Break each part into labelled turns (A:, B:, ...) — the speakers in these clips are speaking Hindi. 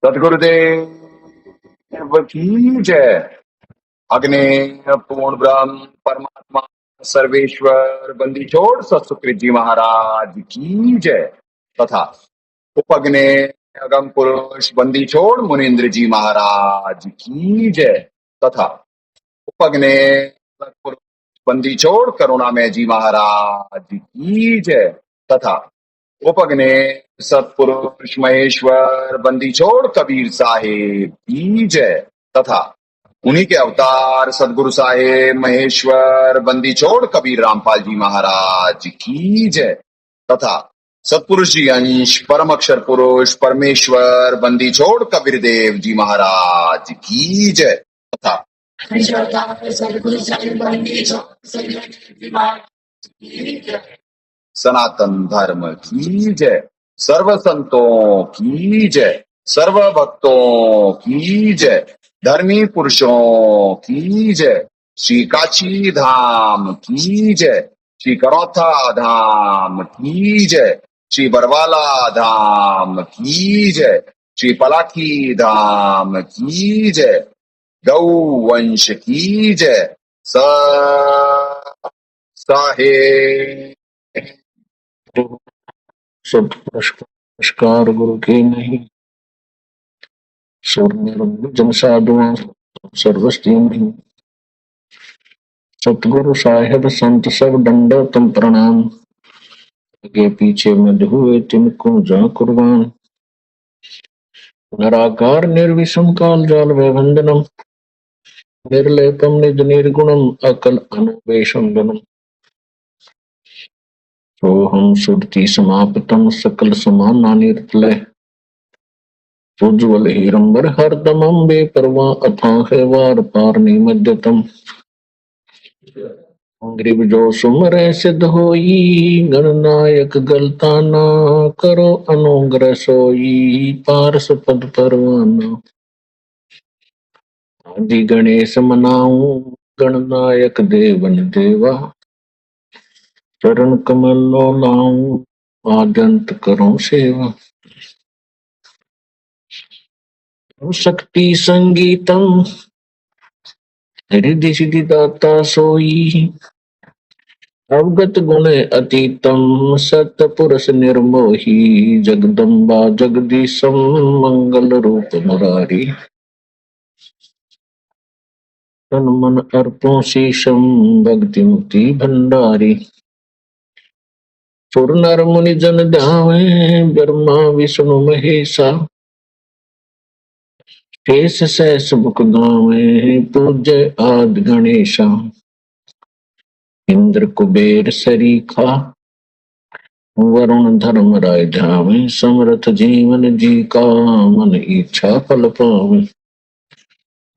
A: सदगुरुदेव की जय। अग्नि पूर्ण ब्रह्म परमात्मा सर्वेश्वर बंदी छोड़ सतसुकृत जी महाराज की जय तथा उपग्ने अगम पुरुष बंदी छोड़ मुनीन्द्र जी महाराज की जय तथा उपग्ने पुरुष बंदी छोड़ करुणामय जी महाराज की जय तथा उपग्ने सतपुरुष महेश्वर बंदी छोड़ कबीर साहेब की जय तथा उन्हीं के अवतार सदगुरु साहेब महेश्वर बंदी छोड़ कबीर रामपाल जी महाराज की जय तथा सतपुरुष जी अंश परम अक्षर पुरुष परमेश्वर बंदी छोड़ कबीर देव जी महाराज की जय तथा सदगुरु साहेब बंदी छोड़ सनातन धर्म की जय, सर्व संतों की जय, सर्व भक्तों की जय, धर्मी पुरुषों की जय, श्री काशी धाम की जय, श्री करौथा धाम की जय, श्री बरवाला धाम की जय, श्री पलाखी धाम की जय, गौ वंश की जय, साहेब
B: सब पुरस्कार गुरु के नहीं, जन साधुओं सर्वस्ती नहीं। सतगुरु साहेब संत सब दंडो तुम प्रणाम, आगे पीछे मध्य हुए तिनको जा कुर्बान। निराकार निर्विषम काल जाल वैभंजनम, निर्लेपम निज निर्गुणम अकल अनुवेशंदनम। सोहम सुरति समाप्तम सकल समाना निर्लय, उज्ज्वल हीरंबर हरदमं बेपरवा अथाह वार पार निमज्जतम। ग्रीव जो सुमरे सिद्ध होई, गणनायक गलता ना करो अनुग्रह सोई, पारस पद परवाना। आदि गणेश मनाऊं गणनायक देवन देवा, चरण कमल लो लाऊं आद्यंत करो सेवा। शक्ति संगीतम हृदय सिद्धि दाता सोई, अवगत गुण अतीतम सत पुरुष निर्मोही। जगदम्बा जगदीशम मंगल रूप मुरारी, तन मन अर्पो शीशम भक्ति मुक्ति भंडारी। सुर नर मुनि जन ध्यावे ब्रह्मा विष्णु महेशा, शेष सहस मुख गावे पूज्य आदि गणेशा। इंद्र कुबेर सरीखा वरुण धर्म राय ध्यावे, समरथ जीवन जी का मन इच्छा फल पावे।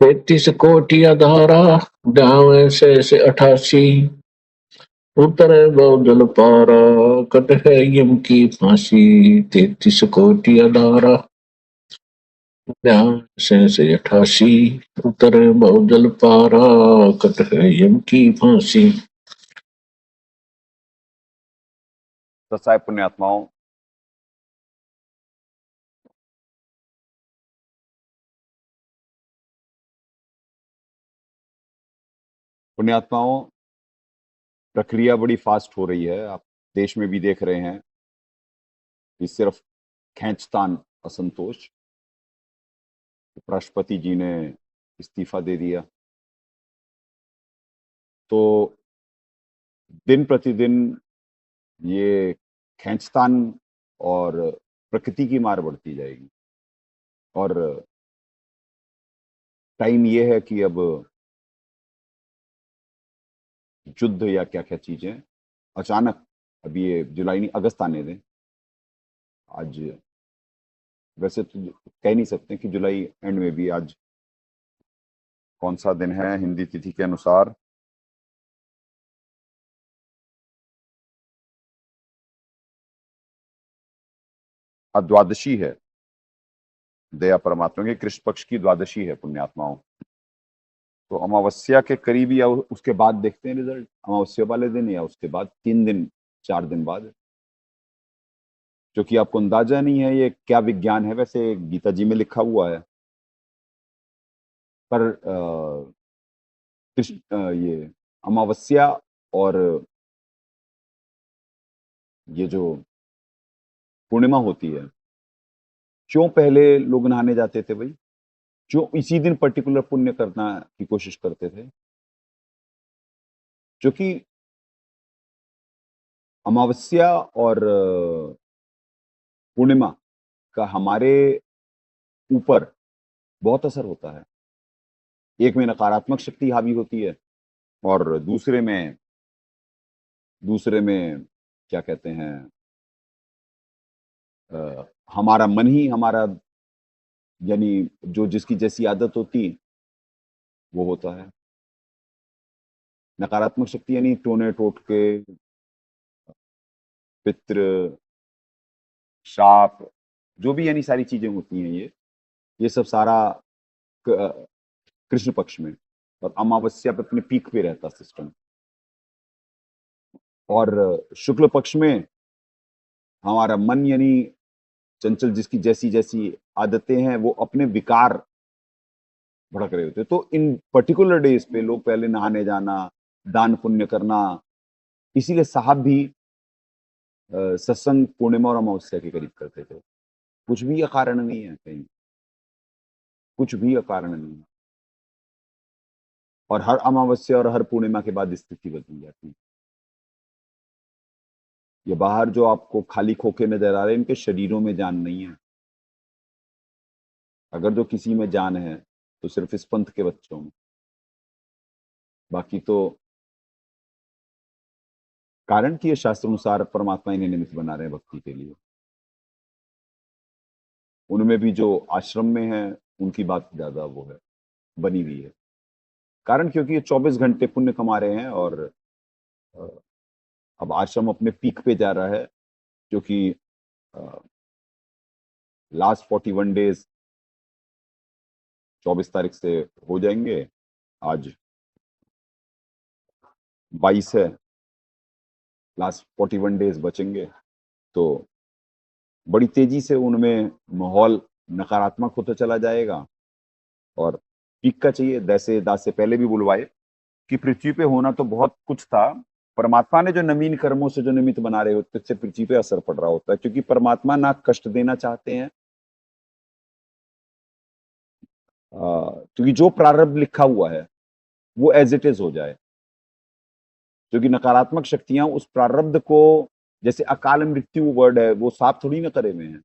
B: 33 कोटि अधारा ध्यावे शेष 88, उतरे बहुजल पारा कट है यम की फांसी। 33 कोटि अधारा ध्यान शेष 88, उतरे बहुजल पारा कट है यम की फांसी।
A: सत्साई पुण्यात्माओं, पुण्यात्माओं, प्रक्रिया बड़ी फास्ट हो रही है। आप देश में भी देख रहे हैं कि सिर्फ खींचतान असंतोष, राष्ट्रपति जी ने इस्तीफा दे दिया, तो दिन प्रतिदिन ये खींचतान और प्रकृति की मार बढ़ती जाएगी। और टाइम ये है कि अब युद्ध या क्या क्या चीजें अचानक, अब ये जुलाई नहीं अगस्त आने दें। आज वैसे तो कह नहीं सकते कि जुलाई एंड में भी आज कौन सा दिन है हिंदी तिथि के अनुसार। आज द्वादशी है, दया परमात्मा के कृष्ण पक्ष की द्वादशी है पुण्यात्माओं। तो अमावस्या के करीब या उसके बाद देखते हैं रिजल्ट, अमावस्या वाले दिन या उसके बाद 3 दिन 4 दिन बाद।
C: क्योंकि आपको अंदाजा नहीं है ये क्या विज्ञान है, वैसे गीता जी में लिखा हुआ है, पर ये अमावस्या और ये जो पूर्णिमा होती है, क्यों पहले लोग नहाने जाते थे भाई? क्यों इसी दिन पर्टिकुलर पुण्य करना की कोशिश करते थे? क्योंकि अमावस्या और पूर्णिमा का हमारे ऊपर बहुत असर होता है। एक में नकारात्मक शक्ति हावी होती है और दूसरे में क्या कहते हैं, हमारा मन ही हमारा, यानी जो जिसकी जैसी आदत होती वो होता है। नकारात्मक शक्ति यानी टोने टोटके, पितृ, श्राप, जो भी यानी सारी चीजें होती हैं, ये सब सारा कृष्ण पक्ष में, और अमावस्या पे अपने पीक पे रहता सिस्टम। और शुक्ल पक्ष में हमारा मन यानी चंचल, जिसकी जैसी जैसी आदतें हैं वो अपने विकार भड़क रहे होते। तो इन पर्टिकुलर डेज पे लोग पहले नहाने जाना, दान पुण्य करना, इसीलिए साहब भी सत्संग पूर्णिमा और अमावस्या के करीब करते थे। कुछ भी अकारण नहीं है कहीं, कुछ भी अकारण नहीं है। और हर अमावस्या और हर पूर्णिमा के बाद स्थिति बदल जाती है। ये बाहर जो आपको खाली खोखे नजर आ रहे हैं, इनके शरीरों में जान नहीं है। अगर जो किसी में जान है तो सिर्फ इस पंथ के बच्चों में, बाकी तो कारण कि ये शास्त्र अनुसार परमात्मा इन्हें निमित्त बना रहे हैं भक्ति के लिए। उनमें भी जो आश्रम में है उनकी बात ज्यादा वो है, बनी हुई है। कारण क्योंकि ये 24 घंटे पुण्य कमा रहे हैं, और अ, अब आश्रम अपने पीक पे जा रहा है, क्योंकि लास्ट 41 डेज 24 तारीख से हो जाएंगे। आज 22 है, लास्ट 41 डेज बचेंगे। तो बड़ी तेजी से उनमें माहौल नकारात्मक होता चला जाएगा। और पीक का चाहिए, जैसे दास से पहले भी बुलवाए कि पृथ्वी पे होना तो बहुत कुछ था, परमात्मा ने जो नवीन कर्मों से जो निमित्त बना रहे होते उससे पृथ्वी पे असर पड़ रहा होता है, क्योंकि परमात्मा ना कष्ट देना चाहते हैं, क्योंकि जो प्रारब्ध लिखा हुआ है वो एज इट इज हो जाए। क्योंकि नकारात्मक शक्तियां उस प्रारब्ध को, जैसे अकाल मृत्यु वर्ड है, वो साफ थोड़ी ना करे हुए हैं।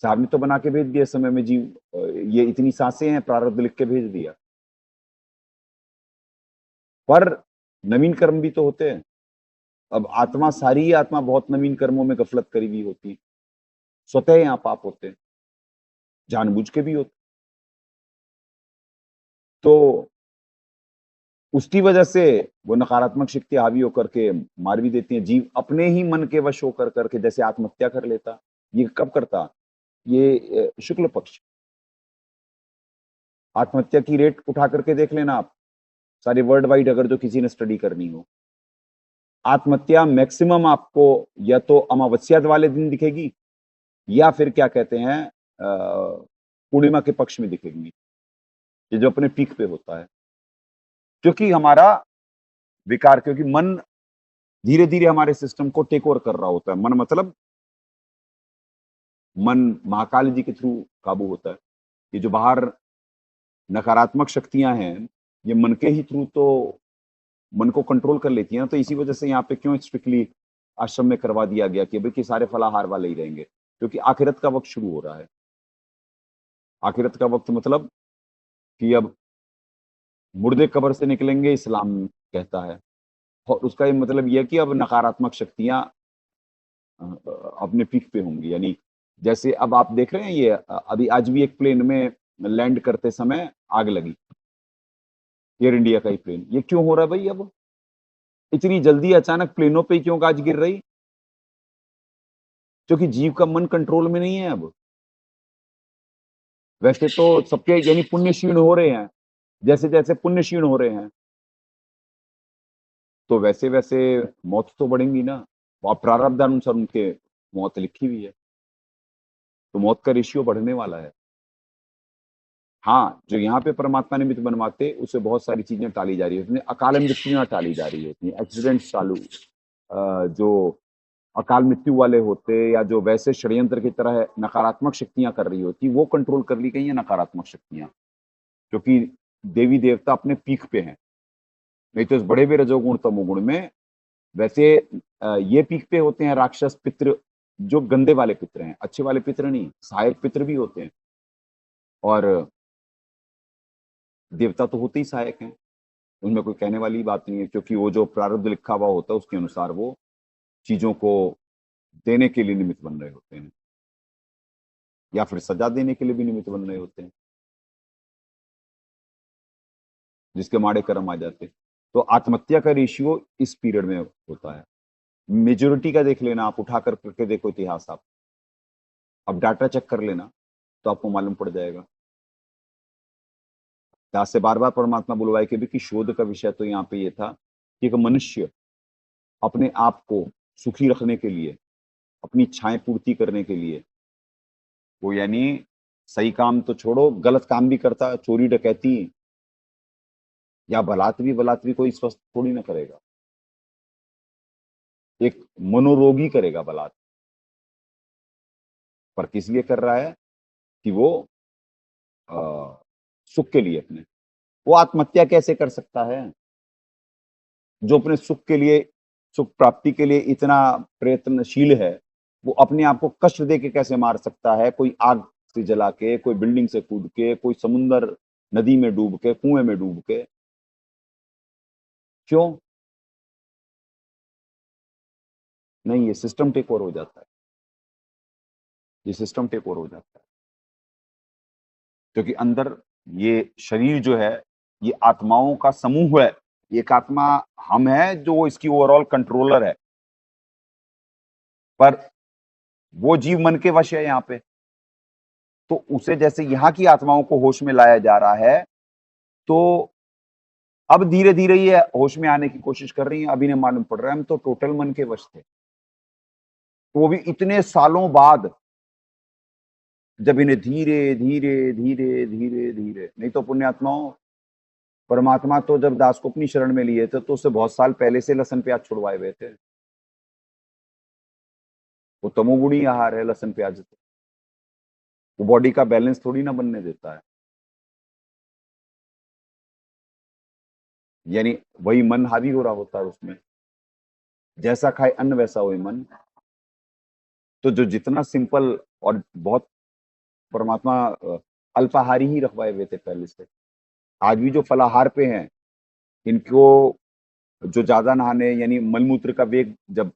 C: साहब ने तो बना के भेज दिया समय में, जीव ये इतनी सांसें हैं, प्रारब्ध लिख के भेज दिया। पर नवीन कर्म भी तो होते हैं। अब आत्मा, सारी ही आत्मा बहुत नवीन कर्मों में गफलत करी हुई होती, स्वतः यहाँ पाप होते हैं, जानबूझ के भी होते। तो उसकी वजह से वो नकारात्मक शक्ति हावी होकर के मार भी देती है। जीव अपने ही मन के वश होकर करके जैसे आत्महत्या कर लेता। ये कब करता? ये शुक्ल पक्ष। आत्महत्या की रेट उठा करके देख लेना आप, सारे वर्ल्ड वाइड, अगर जो किसी ने स्टडी करनी हो। आत्महत्या मैक्सिमम आपको या तो अमावस्या वाले दिन दिखेगी, या फिर क्या कहते हैं पूर्णिमा के पक्ष में दिखेगी, ये जो अपने पीक पे होता है। क्योंकि हमारा विकार, क्योंकि मन धीरे धीरे हमारे सिस्टम को टेक ओवर कर रहा होता है। मन मतलब मन महाकाल जी के थ्रू काबू होता है। ये जो बाहर नकारात्मक शक्तियां हैं, ये मन के ही थ्रू तो मन को कंट्रोल कर लेती है ना। तो इसी वजह से यहाँ पे क्यों स्ट्रिक्टली आश्रम में करवा दिया गया कि भाई कि सारे फलाहार वाले ही रहेंगे, क्योंकि आखिरत का वक्त शुरू हो रहा है। आखिरत का वक्त मतलब कि अब मुर्दे कब्र से निकलेंगे, इस्लाम कहता है। और उसका ये मतलब यह है कि अब नकारात्मक शक्तियां अपने पीक पे होंगी। यानी जैसे अब आप देख रहे हैं, ये अभी आज भी एक प्लेन में लैंड करते समय आग लगी, एयर इंडिया का ही प्लेन। ये क्यों हो रहा है भाई? अब इतनी जल्दी अचानक प्लेनों पे क्यों गाज गिर रही? क्योंकि जीव का मन कंट्रोल में नहीं है अब। वैसे तो सबके यानी पुण्य क्षीण हो रहे हैं, जैसे जैसे पुण्य क्षीण हो रहे हैं तो वैसे वैसे मौत तो बढ़ेंगी ना। और प्रारब्ध अनुसार उनके मौत लिखी हुई है, तो मौत का रेशियो बढ़ने वाला है। हाँ, जो यहाँ पे परमात्मा निमित्त बनवाते, उससे बहुत सारी चीजें टाली जा रही होती हैं, अकाल मृत्युयां टाली जा रही होती हैं, एक्सीडेंट चालू, जो अकाल मृत्यु वाले होते या जो वैसे षड्यंत्र की तरह नकारात्मक शक्तियां कर रही होती, वो कंट्रोल कर ली गई हैं नकारात्मक शक्तियां, क्योंकि देवी देवता अपने पीक पे हैं। नहीं तो इस बड़े हुए रजोगुण तमोगुण में वैसे ये पीक पे होते हैं राक्षस पितृ, जो गंदे वाले पितृ हैं, अच्छे वाले पितृ नहीं, सहायक पितृ भी होते हैं, और देवता तो होते ही सहायक हैं, उनमें कोई कहने वाली बात नहीं है, क्योंकि वो जो प्रारब्ध लिखा हुआ होता है उसके अनुसार वो चीजों को देने के लिए निमित्त बन रहे होते हैं, या फिर सजा देने के लिए भी निमित्त बन रहे होते हैं, जिसके माड़े कर्म आ जाते हैं। तो आत्महत्या का रेशियो इस पीरियड में होता है। मेजोरिटी का देख लेना, आप उठा करके देखो इतिहास, आप अब डाटा चेक कर लेना तो आपको मालूम पड़ जाएगा। दास से बार बार परमात्मा बुलवाए के भी कि शोध का विषय तो यहाँ पे ये था कि एक मनुष्य अपने आप को सुखी रखने के लिए, अपनी इच्छाएं पूर्ति करने के लिए, वो यानी सही काम तो छोड़ो, गलत काम भी करता, चोरी डकैती या बलात् भी कोई स्वस्थ थोड़ी ना करेगा, एक मनोरोगी करेगा बलात्, पर किस लिए कर रहा है कि वो सुख के लिए अपने। वो आत्महत्या कैसे कर सकता है जो अपने सुख के लिए, सुख प्राप्ति के लिए इतना प्रयत्नशील है? वो अपने आप को कष्ट दे के कैसे मार सकता है? कोई आग से जला के, कोई बिल्डिंग से कूद के, कोई समुंदर नदी में डूब के, कुएं में डूब के। क्यों? नहीं, ये सिस्टम टेक ओवर हो जाता है, ये सिस्टम टेक ओवर हो जाता है, क्योंकि अंदर ये शरीर जो है ये आत्माओं का समूह है, एक आत्मा हम है जो इसकी ओवरऑल कंट्रोलर है, पर वो जीव मन के वश है यहाँ पे। तो उसे जैसे यहाँ की आत्माओं को होश में लाया जा रहा है, तो अब धीरे धीरे ये होश में आने की कोशिश कर रही है। अभी इन्हें मालूम पड़ रहा है हम तो टोटल मन के वश थे, तो वो भी इतने सालों बाद, जब इन्हें धीरे धीरे धीरे धीरे धीरे, नहीं तो पुण्यात्माओं, परमात्मा तो जब दास को अपनी शरण में लिए थे तो उससे बहुत साल पहले से लहसन प्याज छुड़वाए हुए थे। वो तमोगुणी आहार है लहसन प्याज, तो वो बॉडी का बैलेंस थोड़ी ना बनने देता है, यानी वही मन हावी हो रहा होता है उसमें, जैसा खाए अन्न वैसा होए मन। तो जो जितना सिंपल और बहुत परमात्मा अल्पाहारी ही रखवाए हुए थे पहले से, आज भी जो फलाहार पे हैं इनको जो ज्यादा नहाने, यानी मलमूत्र का वेग जब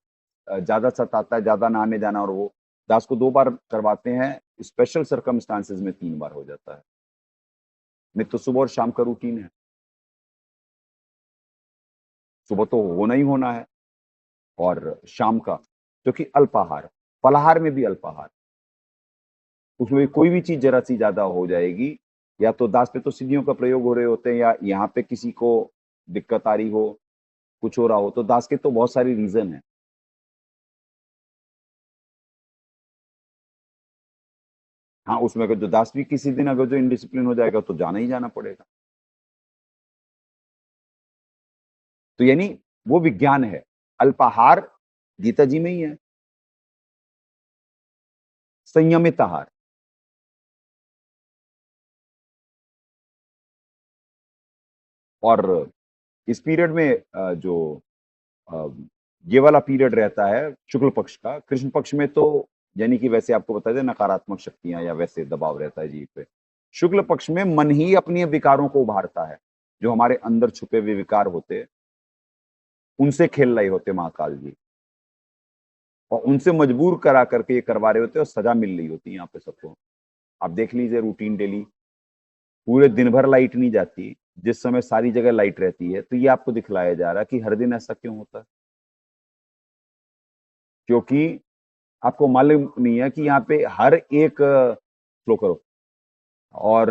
C: ज्यादा सताता है, ज्यादा नहाने जाना, और वो दास को 2 बार करवाते हैं, स्पेशल सर्कमस्टांसेस में 3 बार हो जाता है, नहीं तो सुबह और शाम का रूटीन है। सुबह तो होना ही होना है, और शाम का, क्योंकि अल्पाहार, फलाहार में भी अल्पाहार, उसमें कोई भी चीज जरा सी ज्यादा हो जाएगी, या तो दास पे तो सिद्धियों का प्रयोग हो रहे होते हैं, या यहाँ पे किसी को दिक्कत आ रही हो, कुछ हो रहा हो, तो दास के तो बहुत सारी रीजन है। हाँ, उसमें अगर जो दास भी किसी दिन अगर जो इनडिसिप्लिन हो जाएगा तो जाना ही जाना पड़ेगा। तो यानी वो विज्ञान है, अल्पाहार गीता जी में ही है, संयमित आहार। और इस पीरियड में जो अ, ये वाला पीरियड रहता है शुक्ल पक्ष का, कृष्ण पक्ष में तो यानी कि वैसे आपको बता दें नकारात्मक शक्तियां या वैसे दबाव रहता है जीव पे। शुक्ल पक्ष में मन ही अपने विकारों को उभारता है, जो हमारे अंदर छुपे हुए विकार होते, उनसे खेल रहे होते महाकाल जी, और उनसे मजबूर करा करके ये करवा रहे होते और सजा मिल रही होती है यहाँ पे सबको। आप देख लीजिए रूटीन डेली, पूरे दिन भर लाइट नहीं जाती, जिस समय सारी जगह लाइट रहती है, तो ये आपको दिखलाया जा रहा है कि हर दिन ऐसा क्यों होता है, क्योंकि आपको मालूम नहीं है कि यहाँ पे हर एक फ्लो करो, और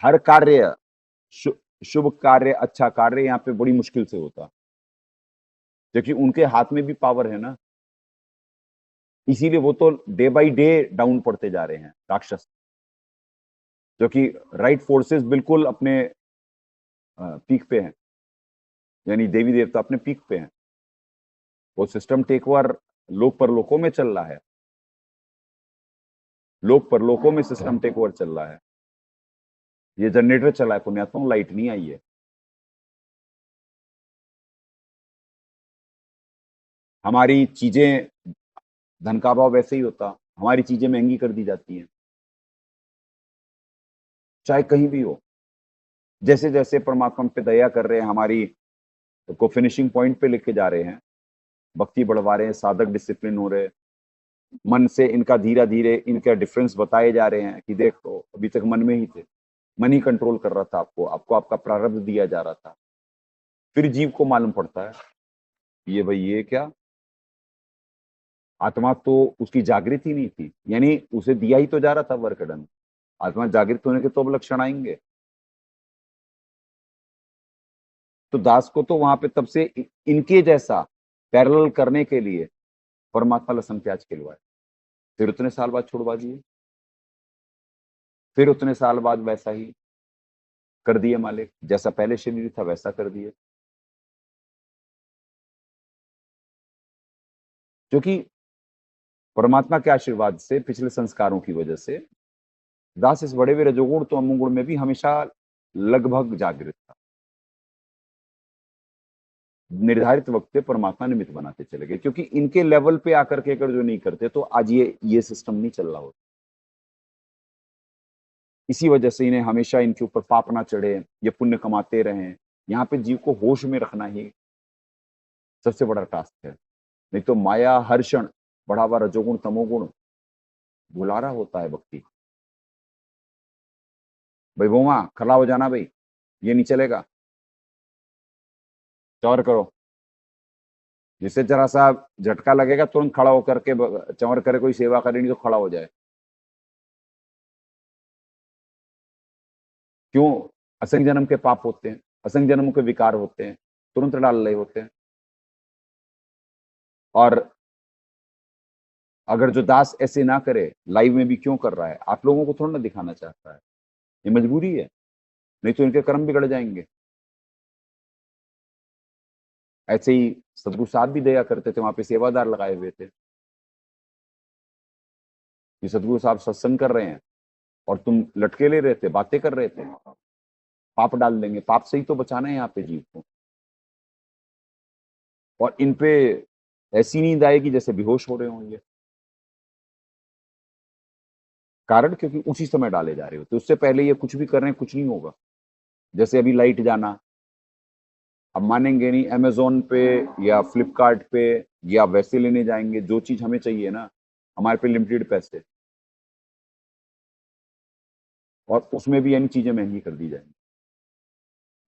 C: हर कार्य, शुभ कार्य, अच्छा कार्य यहाँ पे बड़ी मुश्किल से होता, क्योंकि उनके हाथ में भी पावर है ना। इसीलिए वो तो डे बाय डे डाउन पड़ते जा रहे हैं राक्षस, जो कि राइट फोर्सेस बिल्कुल अपने पीक पे हैं, यानी देवी देवता अपने पीक पे हैं। वो सिस्टम टेक ओवर लोक परलोकों में चल रहा है, लोक परलोकों में सिस्टम टेक ओवर चल रहा है। ये जनरेटर चला है पुण्यात्मा, लाइट नहीं आई है। हमारी चीजें, धन का भाव वैसे ही होता, हमारी चीजें महंगी कर दी जाती हैं, चाहे कहीं भी हो। जैसे जैसे परमात्मा पे दया कर रहे हैं, हमारी को फिनिशिंग पॉइंट पे लेके जा रहे हैं, भक्ति बढ़वा रहे हैं, साधक डिसिप्लिन हो रहे हैं, मन से इनका धीरे धीरे इनका डिफरेंस बताए जा रहे हैं कि देखो अभी तक मन में ही थे, मन ही कंट्रोल कर रहा था आपको, आपको आपका प्रारब्ध दिया जा रहा था। फिर जीव को मालूम पड़ता है ये भाई ये क्या, आत्मा तो उसकी जागृत ही नहीं थी, यानी उसे दिया ही तो जा रहा था वर्क डन। आत्मा जागृत होने के तो अब लक्षण आएंगे। तो दास को तो वहां पे तब से इनके जैसा पैरेलल करने के लिए परमात्मा लहसुन प्याज खिलवाए, फिर उतने साल बाद छुड़वा दिए, फिर उतने साल बाद वैसा ही कर दिए मालिक, जैसा पहले शरीर था वैसा कर दिए। क्योंकि परमात्मा के आशीर्वाद से, पिछले संस्कारों की वजह से दास इस बड़े हुए रजोगुण तो अमुगुण में भी हमेशा लगभग जागृत था। निर्धारित वक्त पे परमात्मा निमित्त बनाते चले गए, क्योंकि इनके लेवल पे आकर के अगर जो नहीं करते तो आज ये सिस्टम नहीं चल रहा होता। इसी वजह से इन्हें हमेशा इनके ऊपर पाप ना चढ़े, ये पुण्य कमाते रहें। यहाँ पे जीव को होश में रखना ही सबसे बड़ा टास्क है, नहीं तो माया हर क्षण बढ़ावा रजोगुण तमोगुण भुला रहा होता है भक्ति। भाई बोमा खड़ा हो जाना भाई, ये नहीं चलेगा, चौर करो, जिससे जरा सा झटका लगेगा तुरंत खड़ा होकर के चौर करे, कोई सेवा करे नहीं तो खड़ा हो जाए। क्यों? असंग जन्म के पाप होते हैं, असंग जन्म के विकार होते हैं, तुरंत डाल रहे होते हैं। और अगर जो दास ऐसे ना करे, लाइव में भी क्यों कर रहा है, आप लोगों को थोड़ा ना दिखाना चाहता है, ये मजबूरी है, नहीं तो इनके कर्म बिगड़ जाएंगे। ऐसे ही सदगुरु साहब भी दया करते थे, वहां पे सेवादार लगाए हुए थे कि सदगुरु साहब सत्संग कर रहे हैं और तुम लटके ले रहे थे, बातें कर रहे थे, पाप डाल देंगे, पाप से ही तो बचाना है यहाँ पे जीव को। और इन पे ऐसी नींद आएगी जैसे बेहोश हो रहे होंगे, कारण क्योंकि उसी समय डाले जा रहे होते, उससे पहले ये कुछ भी कर रहे हैं कुछ नहीं होगा। जैसे अभी लाइट जाना, अब मानेंगे नहीं, अमेजोन पे या फ्लिपकार्ट पे या वैसे लेने जाएंगे, जो चीज हमें चाहिए ना, हमारे पे लिमिटेड पैसे, और उसमें भी यानी चीजें महंगी कर दी जाएंगी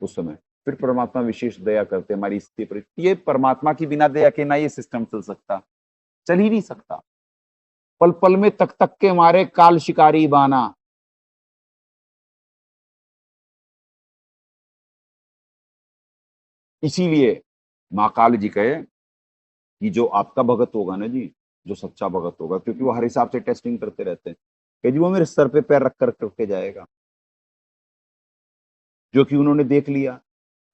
C: उस समय। फिर परमात्मा विशेष दया करते हमारी स्थिति पर। ये परमात्मा की बिना दया के ना ये सिस्टम चल सकता, चल ही नहीं सकता। पल पल में तक तक के मारे काल शिकारी बाना, इसीलिए माँ काल जी कहे कि जो आपका भगत होगा ना जी, जो सच्चा भगत होगा, क्योंकि वो हर हिसाब से टेस्टिंग करते रहते हैं कि जी वो मेरे सर पे पैर रख कर करके जाएगा, जो कि उन्होंने देख लिया।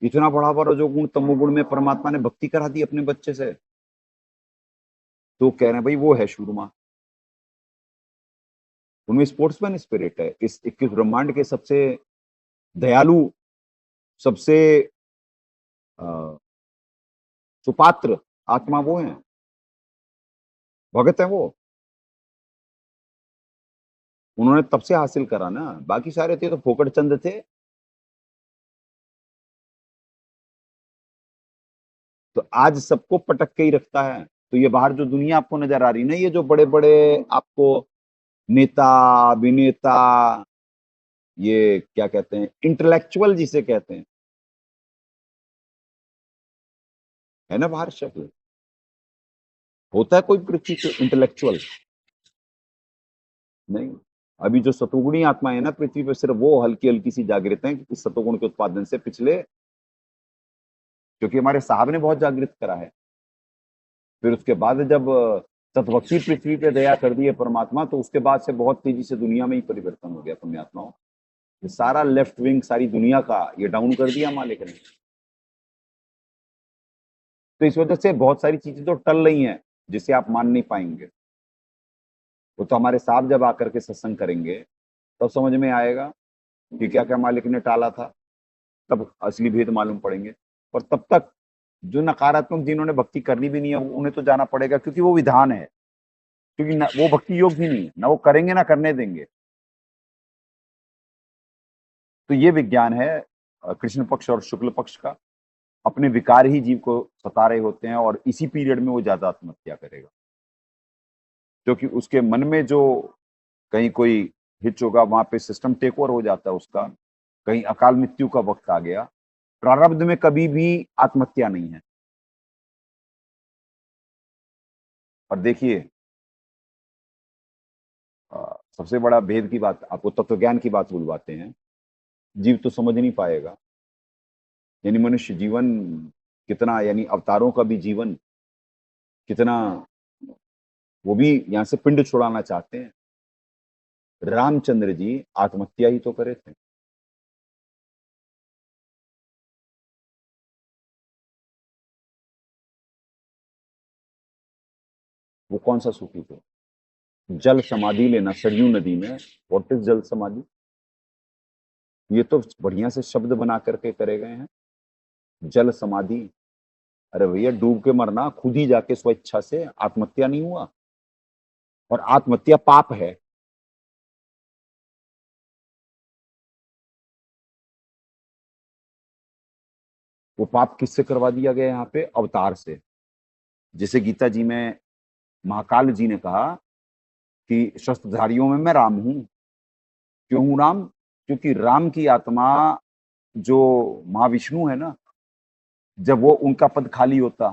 C: इतना बड़ा बड़ा जो गुण तमोगुण में परमात्मा ने भक्ति करा दी अपने बच्चे से, तो कह रहे हैं भाई वो है शूरमा, उनमें स्पोर्ट्समैन स्पिरिट है। इस 21 ब्रह्मांड के सबसे दयालु, सबसे सुपात्र आत्मा वो है, भगत है वो। उन्होंने तब से हासिल करा ना, बाकी सारे थे तो फोकट चंद थे। तो आज सबको पटक के ही रखता है। तो ये बाहर जो दुनिया आपको नजर आ रही है ना, ये जो बड़े बड़े आपको नेता, अभिनेता, ये क्या कहते हैं, इंटेलेक्चुअल जिसे कहते हैं, है ना बाहर शक्ल, होता है कोई पृथ्वी पे इंटेलेक्चुअल? नहीं। अभी जो सतोगुणी आत्मा है ना पृथ्वी पे, सिर्फ वो हल्की हल्की सी जागृत है इस सतोगुण के उत्पादन से पिछले, क्योंकि हमारे साहब ने बहुत जागृत करा है। फिर उसके बाद जब सतभक्ति पृथ्वी पे दया कर दी है परमात्मा, तो उसके बाद से बहुत तेजी से दुनिया में ही परिवर्तन हो गया पुण्यात्माओं। ये सारा लेफ्ट विंग सारी दुनिया का ये डाउन कर दिया मालिक ने। तो इस वजह से बहुत सारी चीजें तो टल रही हैं जिसे आप मान नहीं पाएंगे। वो तो हमारे साहब जब आकर के सत्संग करेंगे तब समझ में आएगा कि क्या क्या मालिक ने टाला था, तब असली भेद मालूम पड़ेंगे। और तब तक जो नकारात्मक जिन्होंने भक्ति करनी भी नहीं है उन्हें तो जाना पड़ेगा, क्योंकि वो विधान है, क्योंकि वो भक्ति योग भी नहीं है, ना वो करेंगे ना करने देंगे। तो ये विज्ञान है कृष्ण पक्ष और शुक्ल पक्ष का। अपने विकार ही जीव को सता रहे होते हैं और इसी पीरियड में वो ज्यादा आत्महत्या करेगा, क्योंकि उसके मन में जो कहीं कोई हिच होगा वहां पे सिस्टम टेक ओवर हो जाता है उसका। कहीं अकाल मृत्यु का वक्त आ गया। प्रारब्ध में कभी भी आत्महत्या नहीं है। और देखिए सबसे बड़ा भेद की बात, आपको तत्व ज्ञान की बात बुलवाते हैं, जीव तो समझ नहीं पाएगा। यानी मनुष्य जीवन कितना, यानी अवतारों का भी जीवन कितना, वो भी यहां से पिंड छुड़ाना चाहते हैं। रामचंद्र जी आत्महत्या ही तो करे थे। वो कौन सा सूफी थे? जल समाधि लेना सरयू नदी में। व्हाट इज जल समाधि? ये तो बढ़िया से शब्द बना करके करे गए हैं, जल समाधि। अरे भैया डूब के मरना खुद ही जाके स्वेच्छा से, आत्महत्या नहीं हुआ। और आत्महत्या पाप है। वो पाप किससे करवा दिया गया यहाँ पे? अवतार से। जैसे गीता जी में महाकाल जी ने कहा कि शस्त्रधारियों में मैं राम हूं। क्यों हूं राम? क्योंकि राम की आत्मा जो महाविष्णु है ना, जब वो उनका पद खाली होता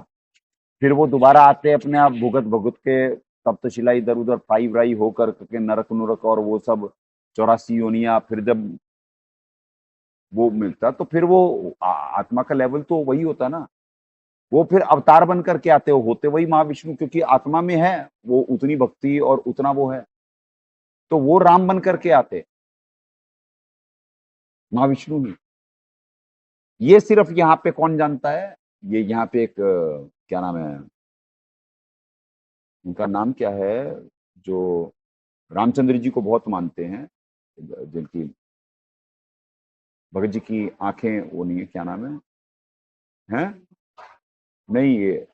C: फिर वो दोबारा आते अपने आप भुगत भुगत के तप्तशिला इधर उधर फ्राई व्राई होकर के नरक नुरक और वो सब 84 योनिया। फिर जब वो मिलता तो फिर वो आत्मा का लेवल तो वही होता ना। वो फिर अवतार बन करके आते हो, होते वही महाविष्णु, क्योंकि आत्मा में है वो उतनी भक्ति और उतना वो है, तो वो राम बन करके आते, महाविष्णु ही। ये सिर्फ यहाँ पे कौन जानता है? ये यहाँ पे एक क्या नाम है उनका, नाम क्या है, जो रामचंद्र जी को बहुत मानते हैं, जिनकी भगत जी की आंखें वो नहीं है, क्या नाम है? हैं? नहीं, ये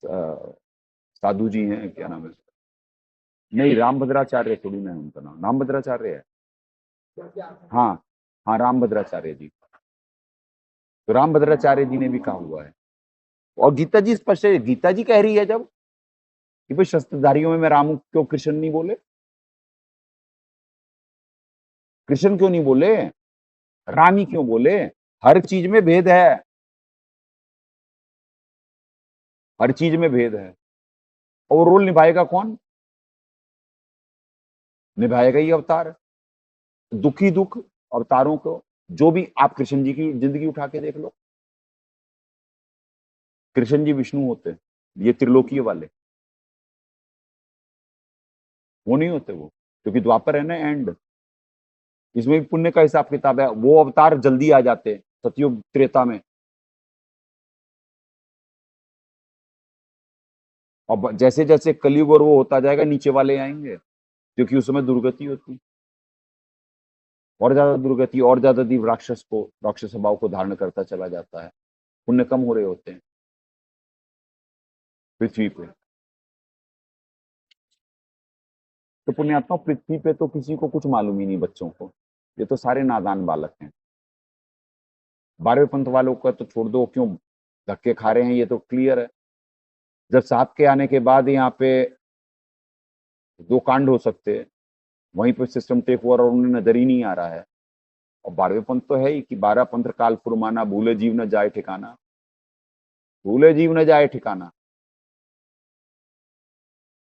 C: साधु जी हैं, क्या नाम है? नहीं, रामभद्राचार्य थोड़ी ना है उनका नाम, रामभद्राचार्य है। हाँ हाँ, रामभद्राचार्य जी। तो रामभद्राचार्य जी ने भी कहा हुआ है, और गीता जी स्पष्ट है। गीता जी कह रही है जब कि भाई शस्त्रधारियों में मैं राम हूं, क्यों कृष्ण नहीं बोले? कृष्ण क्यों नहीं बोले? राम ही क्यों बोले? हर चीज में भेद है, हर चीज में भेद है। और रोल निभाएगा कौन? निभाएगा ही अवतार। दुखी दुख अवतारों को, जो भी आप कृष्ण जी की जिंदगी उठा के देख लो, कृष्ण जी विष्णु होते, ये त्रिलोकीय वाले वो नहीं होते वो, क्योंकि द्वापर है ना एंड। इसमें भी पुण्य का हिसाब किताब है। वो अवतार जल्दी आ जाते सतयुग त्रेता में, और जैसे जैसे कलयुग और वो होता जाएगा नीचे वाले आएंगे, क्योंकि उस समय दुर्गति होती, और ज्यादा दुर्गति, और ज्यादा दिव्य राक्षस को, राक्षस भाव को धारण करता चला जाता है। पुण्य कम हो रहे होते हैं पृथ्वी पे। तो पुण्यात्मा पृथ्वी पे तो किसी को कुछ मालूम ही नहीं, बच्चों को। ये तो सारे नादान बालक हैं। 12वें पंथ वालों का तो छोड़ दो, क्यों धक्के खा रहे हैं ये तो क्लियर है। जब साहब के आने के बाद यहाँ पे 2 कांड हो सकते हैं, वहीं पे सिस्टम टेक ओवर और उन्हें नजर ही नहीं आ रहा है। और 12वें पंथ तो है ही कि 12 पंथ काल फुरमाना, भूले जीव न जाए ठिकाना, भूले जीव न जाए ठिकाना।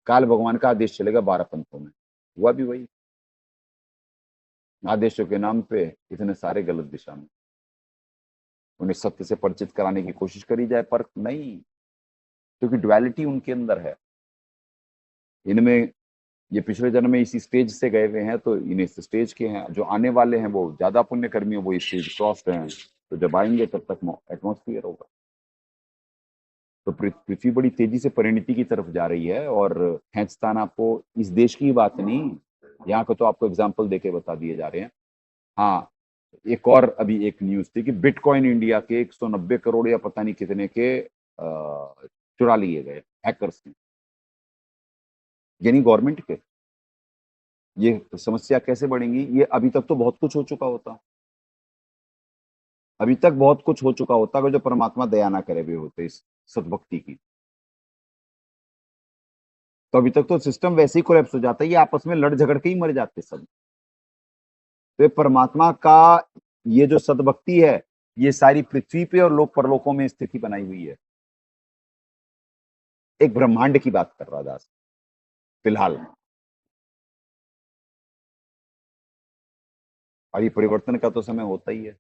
C: काल भगवान का आदेश चलेगा 12 पंथों में। हुआ भी वही, आदेशों के नाम पे इतने सारे गलत दिशा में। उन्हें सत्य से परिचित कराने की कोशिश करी जाए, पर नहीं, क्योंकि ड्युअलिटी उनके अंदर है। इनमें ये पिछले जन्म में इसी स्टेज से गए हुए हैं, तो इन इस स्टेज के हैं। जो आने वाले हैं वो ज्यादा पुण्य कर्मी हैं, वो इस स्टेज क्रॉस हैं, तो जब आएंगे तब तक एटमॉस्फेयर होगा। तो पृथ्वी बड़ी तेजी से परिणति की तरफ जा रही है। और खींचतान आपको इस देश की बात नहीं, यहाँ को तो आपको एग्जाम्पल देके बता दिए जा रहे हैं। हाँ, एक और अभी एक न्यूज थी कि बिटकॉइन इंडिया के 190 करोड़ या पता नहीं कितने के चुरा लिए गए हैकर्स ने, यानी गवर्नमेंट के। ये समस्या कैसे बढ़ेंगी? ये अभी तक तो बहुत कुछ हो चुका होता, अभी तक बहुत कुछ हो चुका होता अगर जो परमात्मा दया ना करे हुए होते इस सद्भक्ति की, तो अभी तक तो सिस्टम वैसे ही कोलैप्स हो जाता है, ये आपस में लड़ झगड़ के ही मर जाते सब। तो ये परमात्मा का ये जो सद्भक्ति है, ये सारी पृथ्वी पे और लोक परलोकों में स्थिति बनाई हुई है। एक ब्रह्मांड की बात कर रहा दास फिलहाल, और ये परिवर्तन का तो समय होता ही है।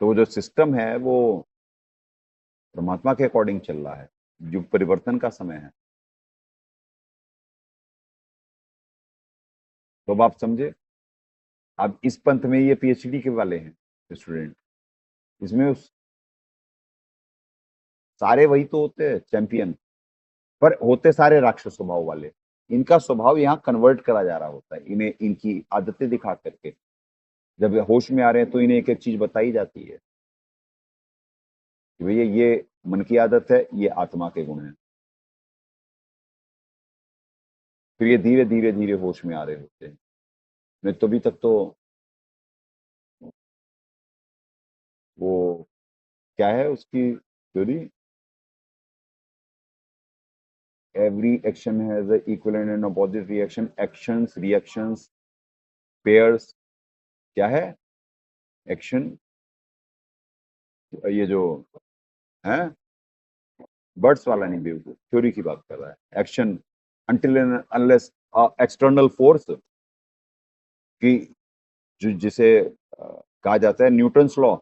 C: तो वो जो सिस्टम है वो परमात्मा के अकॉर्डिंग चल रहा है, जो परिवर्तन का समय है। तो अब आप समझे, अब इस पंथ में ये पीएचडी के वाले हैं स्टूडेंट, इसमें उस सारे वही तो होते हैं चैंपियन, पर होते सारे राक्षस स्वभाव वाले। इनका स्वभाव यहाँ कन्वर्ट करा जा रहा होता है, इन्हें इनकी आदतें दिखा करके। जब होश में आ रहे हैं तो इन्हें एक एक चीज बताई जाती है कि भैया ये मन की आदत है, ये आत्मा के गुण हैं। फिर ये धीरे धीरे धीरे होश में आ रहे होते हैं। नहीं तो अभी तक तो वो क्या है उसकी theory, every action has a equivalent and opposite reaction, actions, reactions, pairs। क्या है एक्शन? ये जो है बर्ड्स वाला नहीं, बेवकूफ, थ्योरी की बात कर रहा है। Action until and unless external force की जिसे कहा जाता है न्यूटन्स लॉ।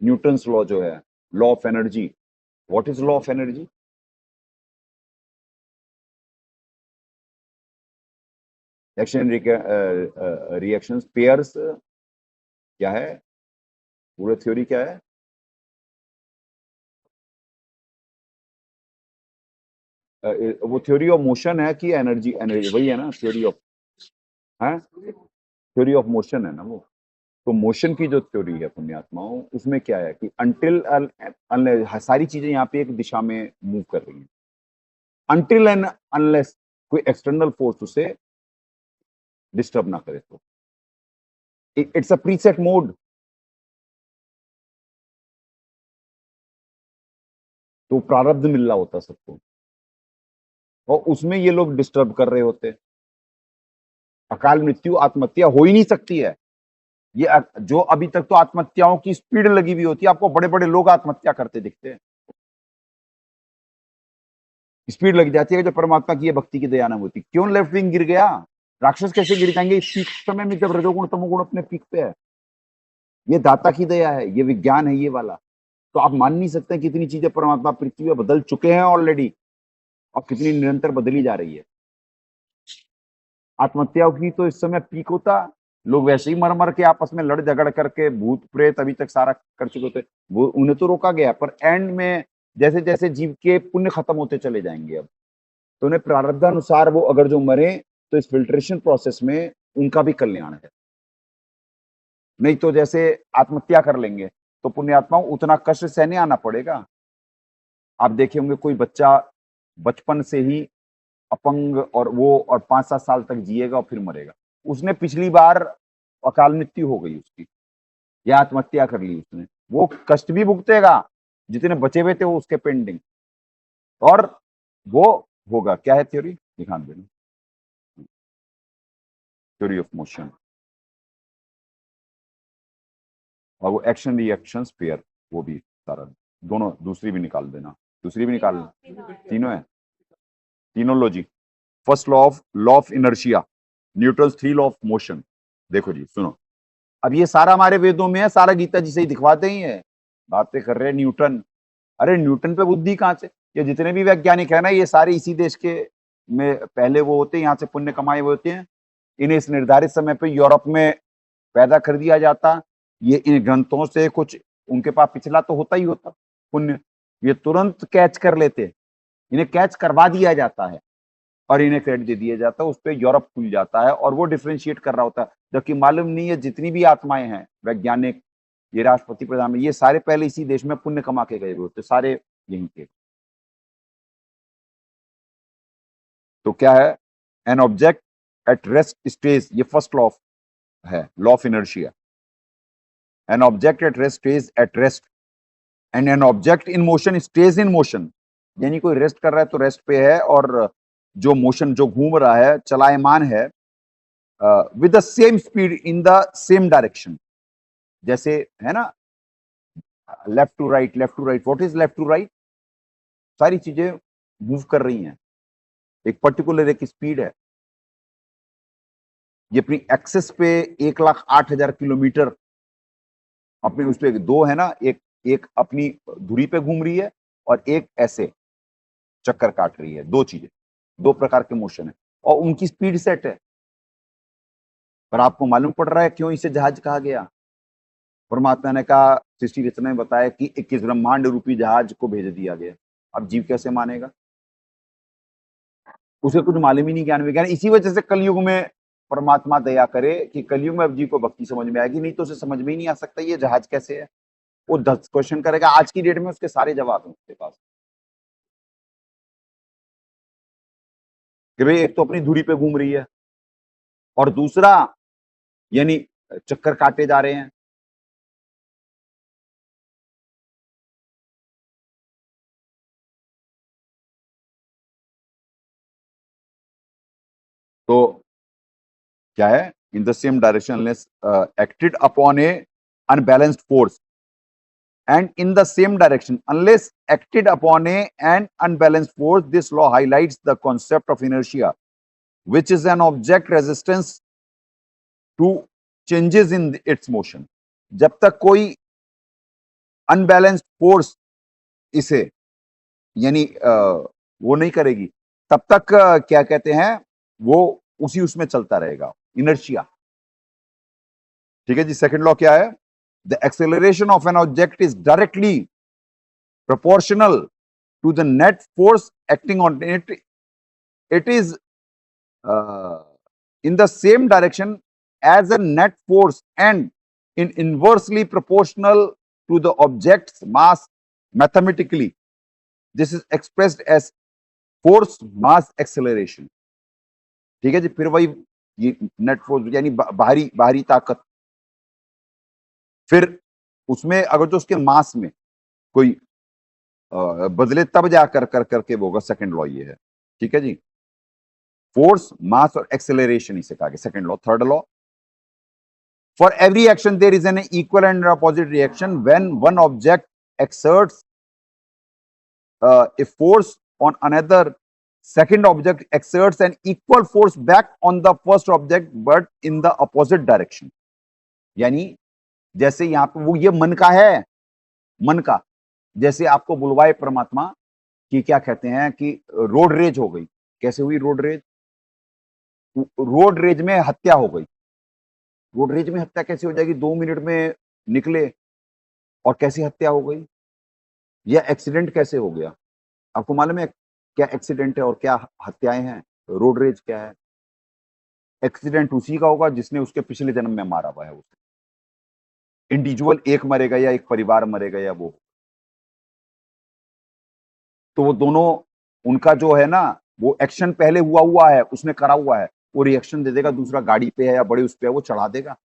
C: न्यूटन्स लॉ जो है law of energy. What is law of energy? Action reactions pairs क्या है? पूरा थ्योरी क्या है? वो थ्योरी ऑफ मोशन है कि एनर्जी? एनर्जी वही है ना, थ्योरी ऑफ, है थ्योरी ऑफ मोशन है ना वो। तो मोशन की जो थ्योरी है पुण्यात्माओं, उसमें क्या है कि अंटिल सारी चीजें यहाँ पे एक दिशा में मूव कर रही हैं, अंटिल एंड अनलेस कोई एक्सटर्नल फोर्स उसे डिस्टर्ब ना करे। तो इट्स अ प्रीसेट मोड। तो प्रारब्ध मिल रहा होता सबको, और उसमें ये लोग डिस्टर्ब कर रहे होते। अकाल मृत्यु आत्महत्या हो ही नहीं सकती है। ये जो अभी तक तो आत्महत्याओं की स्पीड लगी हुई होती है, आपको बड़े बड़े लोग आत्महत्या करते दिखते हैं, स्पीड लग जाती है। जब परमात्मा की ये भक्ति की दया न होती, क्यों लेफ्ट विंग गिर गया? राक्षस कैसे गिर जाएंगे इस पीक समय में, जब रजोगुण तमोगुण अपने पीक पे है? ये दाता की दया है, ये विज्ञान है ये वाला। तो आप मान नहीं सकते कितनी चीजें परमात्मा पृथ्वी में बदल चुके हैं ऑलरेडी, और कितनी निरंतर बदली जा रही है। आत्महत्याओं की तो इस समय पीक होता, लोग वैसे ही मर मर के आपस में लड़ झगड़ करके, भूत प्रेत अभी तक सारा कर चुके थे, वो उन्हें तो रोका गया। पर एंड में जैसे जैसे जीव के पुण्य खत्म होते चले जाएंगे, अब तो उन्हें प्रारब्धानुसार वो अगर जो मरे तो इस फिल्ट्रेशन प्रोसेस में उनका भी कल्याण है। नहीं तो जैसे आत्महत्या कर लेंगे तो पुण्यात्माओं उतना कष्ट सहने आना पड़ेगा। आप देखे होंगे कोई बच्चा बचपन से ही अपंग और 5-7 साल तक जिएगा और फिर मरेगा, उसने पिछली बार अकाल मृत्यु हो गई उसकी, या आत्महत्या कर ली उसने, वो कष्ट भी भुगतेगा, जितने बचे हुए थे वो उसके पेंडिंग, और वो होगा। क्या है थ्योरी? ध्यान देना, थ्योरी ऑफ मोशन। और वो एक्शन रिएक्शन पेयर, वो भी सारा, दोनों, दूसरी भी निकाल देना, दूसरी भी निकाल, तीनों है, तीनों लो जी। First law of inertia, Newton's 3 law of motion. देखो जी सुनो, अब ये सारा हमारे वेदों में है, सारा गीता जी से ही दिखवाते ही है, बातें कर रहे हैं न्यूटन। अरे न्यूटन पे बुद्धि कहाँ से? ये जितने भी वैज्ञानिक है ना, ये सारे इसी देश के में पहले वो होते हैं, यहाँ से पुण्य कमाए हुए होते हैं। इन्हें इस निर्धारित समय पे यूरोप में पैदा कर दिया जाता। ये इन ग्रंथों से कुछ उनके पास पिछला तो होता ही होता पुण्य, ये तुरंत कैच कर लेते, इन्हें कैच करवा दिया जाता है और इन्हें क्रेडिट दे दिया जाता है। उस पर यूरोप खुल जाता है और वो डिफ्रेंशिएट कर रहा होता है, जबकि मालूम नहीं है जितनी भी आत्माएं हैं, वैज्ञानिक, ये राष्ट्रपति, प्रधान, ये सारे पहले इसी देश में पुण्य कमा के गए हुए होते, सारे यहीं के। तो क्या है? An object at rest stage, ये फर्स्ट लॉ है, law of inertia. An object at rest stage at rest and an object in motion stage in motion. यानी कोई रेस्ट कर रहा है तो रेस्ट पे है, और जो मोशन, जो घूम रहा है, चलायमान है, with the same speed in the same direction. जैसे है ना, left to right, left to right. What is left to right? सारी चीजें मूव कर रही हैं, एक पर्टिकुलर एक स्पीड है। ये अपनी एक्सेस पे 1,08,000 किलोमीटर अपने उस पे, दो है ना, एक अपनी धुरी पे घूम रही है और एक ऐसे चक्कर काट रही है। दो चीजें, दो प्रकार के मोशन है और उनकी स्पीड सेट है। पर आपको मालूम पड़ रहा है क्यों इसे जहाज कहा गया? परमात्मा ने कहा, सृष्टि रचना में बताया कि 21 ब्रह्मांड रूपी जहाज को भेज दिया गया। अब जीव कैसे मानेगा? उसे कुछ मालूम ही नहीं ज्ञान विज्ञान। इसी वजह से कलयुग में परमात्मा दया करे कि कलयुग में अब जीव को भक्ति समझ में आएगी, नहीं तो उसे समझ में ही नहीं आ सकता ये जहाज कैसे है। वो 10 क्वेश्चन करेगा, आज की डेट में उसके सारे जवाब हैं उसके पास। कि भाई एक तो अपनी धुरी पे घूम रही है और दूसरा यानी चक्कर काटे जा रहे हैं। तो क्या है? इन the same direction unless acted upon A unbalanced force, and in the same direction unless acted upon an unbalanced force. This law highlights the concept of inertia, which is an object resistance to changes in its motion. जब तक कोई अनबैलेंस्ड फोर्स इसे यानी वो नहीं करेगी, तब तक क्या कहते हैं, वो उसी उसमें चलता रहेगा, इनर्शिया। ठीक है जी। सेकंड लॉ क्या है? The acceleration of an object is directly proportional to the net force acting on it. It is in the same direction as a net force and inversely proportional to the object's mass mathematically. This is expressed as force mass acceleration. ठीक है जी। फिर वही ये नेट फोर्स यानी बाहरी ताकत, फिर उसमें अगर जो उसके मास में कोई बदले तब जा कर करके वो होगा। सेकंड लॉ ये है। ठीक है जी। फोर्स, मास और एक्सेलरेशन इसे कहा गया second law. Third law, for every action there is an equal and opposite reaction. When one object exerts a force on another, second object exerts an equal force back on the first object but in the opposite direction. यानी जैसे यहाँ पे वो ये मन का है, मन का, जैसे आपको बुलवाए परमात्मा कि क्या कहते हैं कि रोड रेज हो गई। कैसे हुई रोड रेज? रोड रेज में हत्या हो गई। रोड रेज में हत्या कैसे हो जाएगी? 2 मिनट में निकले और कैसी हत्या हो गई? यह एक्सीडेंट कैसे हो गया? आपको मालूम है क्या एक्सीडेंट है और क्या हत्याएं हैं? रोड रेज क्या है? एक्सीडेंट उसी का होगा जिसने उसके पिछले जन्म में मारा हुआ है उसे। इंडिविजुअल एक मरेगा या एक परिवार मरेगा या वो, तो वो दोनों, उनका जो है ना, वो एक्शन पहले हुआ है, उसने करा हुआ है, वो रिएक्शन दे देगा। दूसरा गाड़ी पे है या बड़े उस पे है, वो चढ़ा देगा।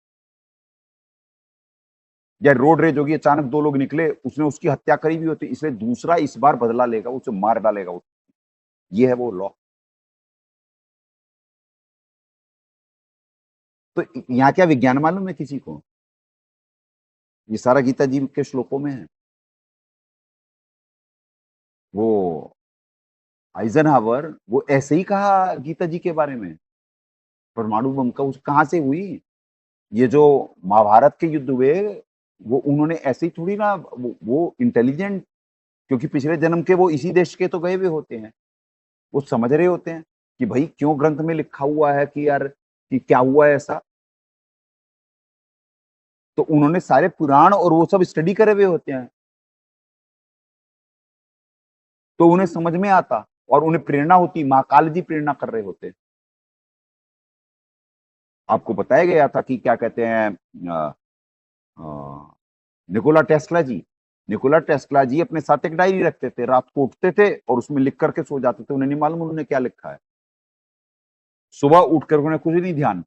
C: या रोड रेज होगी, अचानक 2 लोग निकले, उसने उसकी हत्या करी भी होती, इसलिए दूसरा इस बार बदला लेगा, उसे मार डालेगा। ये है वो लॉ। तो यहाँ क्या विज्ञान मालूम है किसी को? ये सारा गीता जी के श्लोकों में है। वो आइजनहावर वो ऐसे ही कहा गीता जी के बारे में, परमाणु बम का, उस कहां से हुई? ये जो महाभारत के युद्ध हुए, वो उन्होंने ऐसे ही थोड़ी ना, वो इंटेलिजेंट क्योंकि पिछले जन्म के वो इसी देश के तो गए हुए होते हैं, वो समझ रहे होते हैं कि भाई क्यों ग्रंथ में लिखा हुआ है कि यार कि क्या हुआ है ऐसा। तो उन्होंने सारे पुराण और वो सब स्टडी करे हुए होते हैं, तो उन्हें समझ में आता और उन्हें प्रेरणा होती, महाकाल जी प्रेरणा कर रहे होते। आपको बताया गया था कि क्या कहते हैं निकोला टेस्ला जी, निकोला टेस्ला जी अपने साथ एक डायरी रखते थे, रात को उठते थे और उसमें लिख करके सो जाते थे, उन्हें नहीं मालूम उन्होंने क्या लिखा है। सुबह उठकर उन्हें कुछ नहीं ध्यान,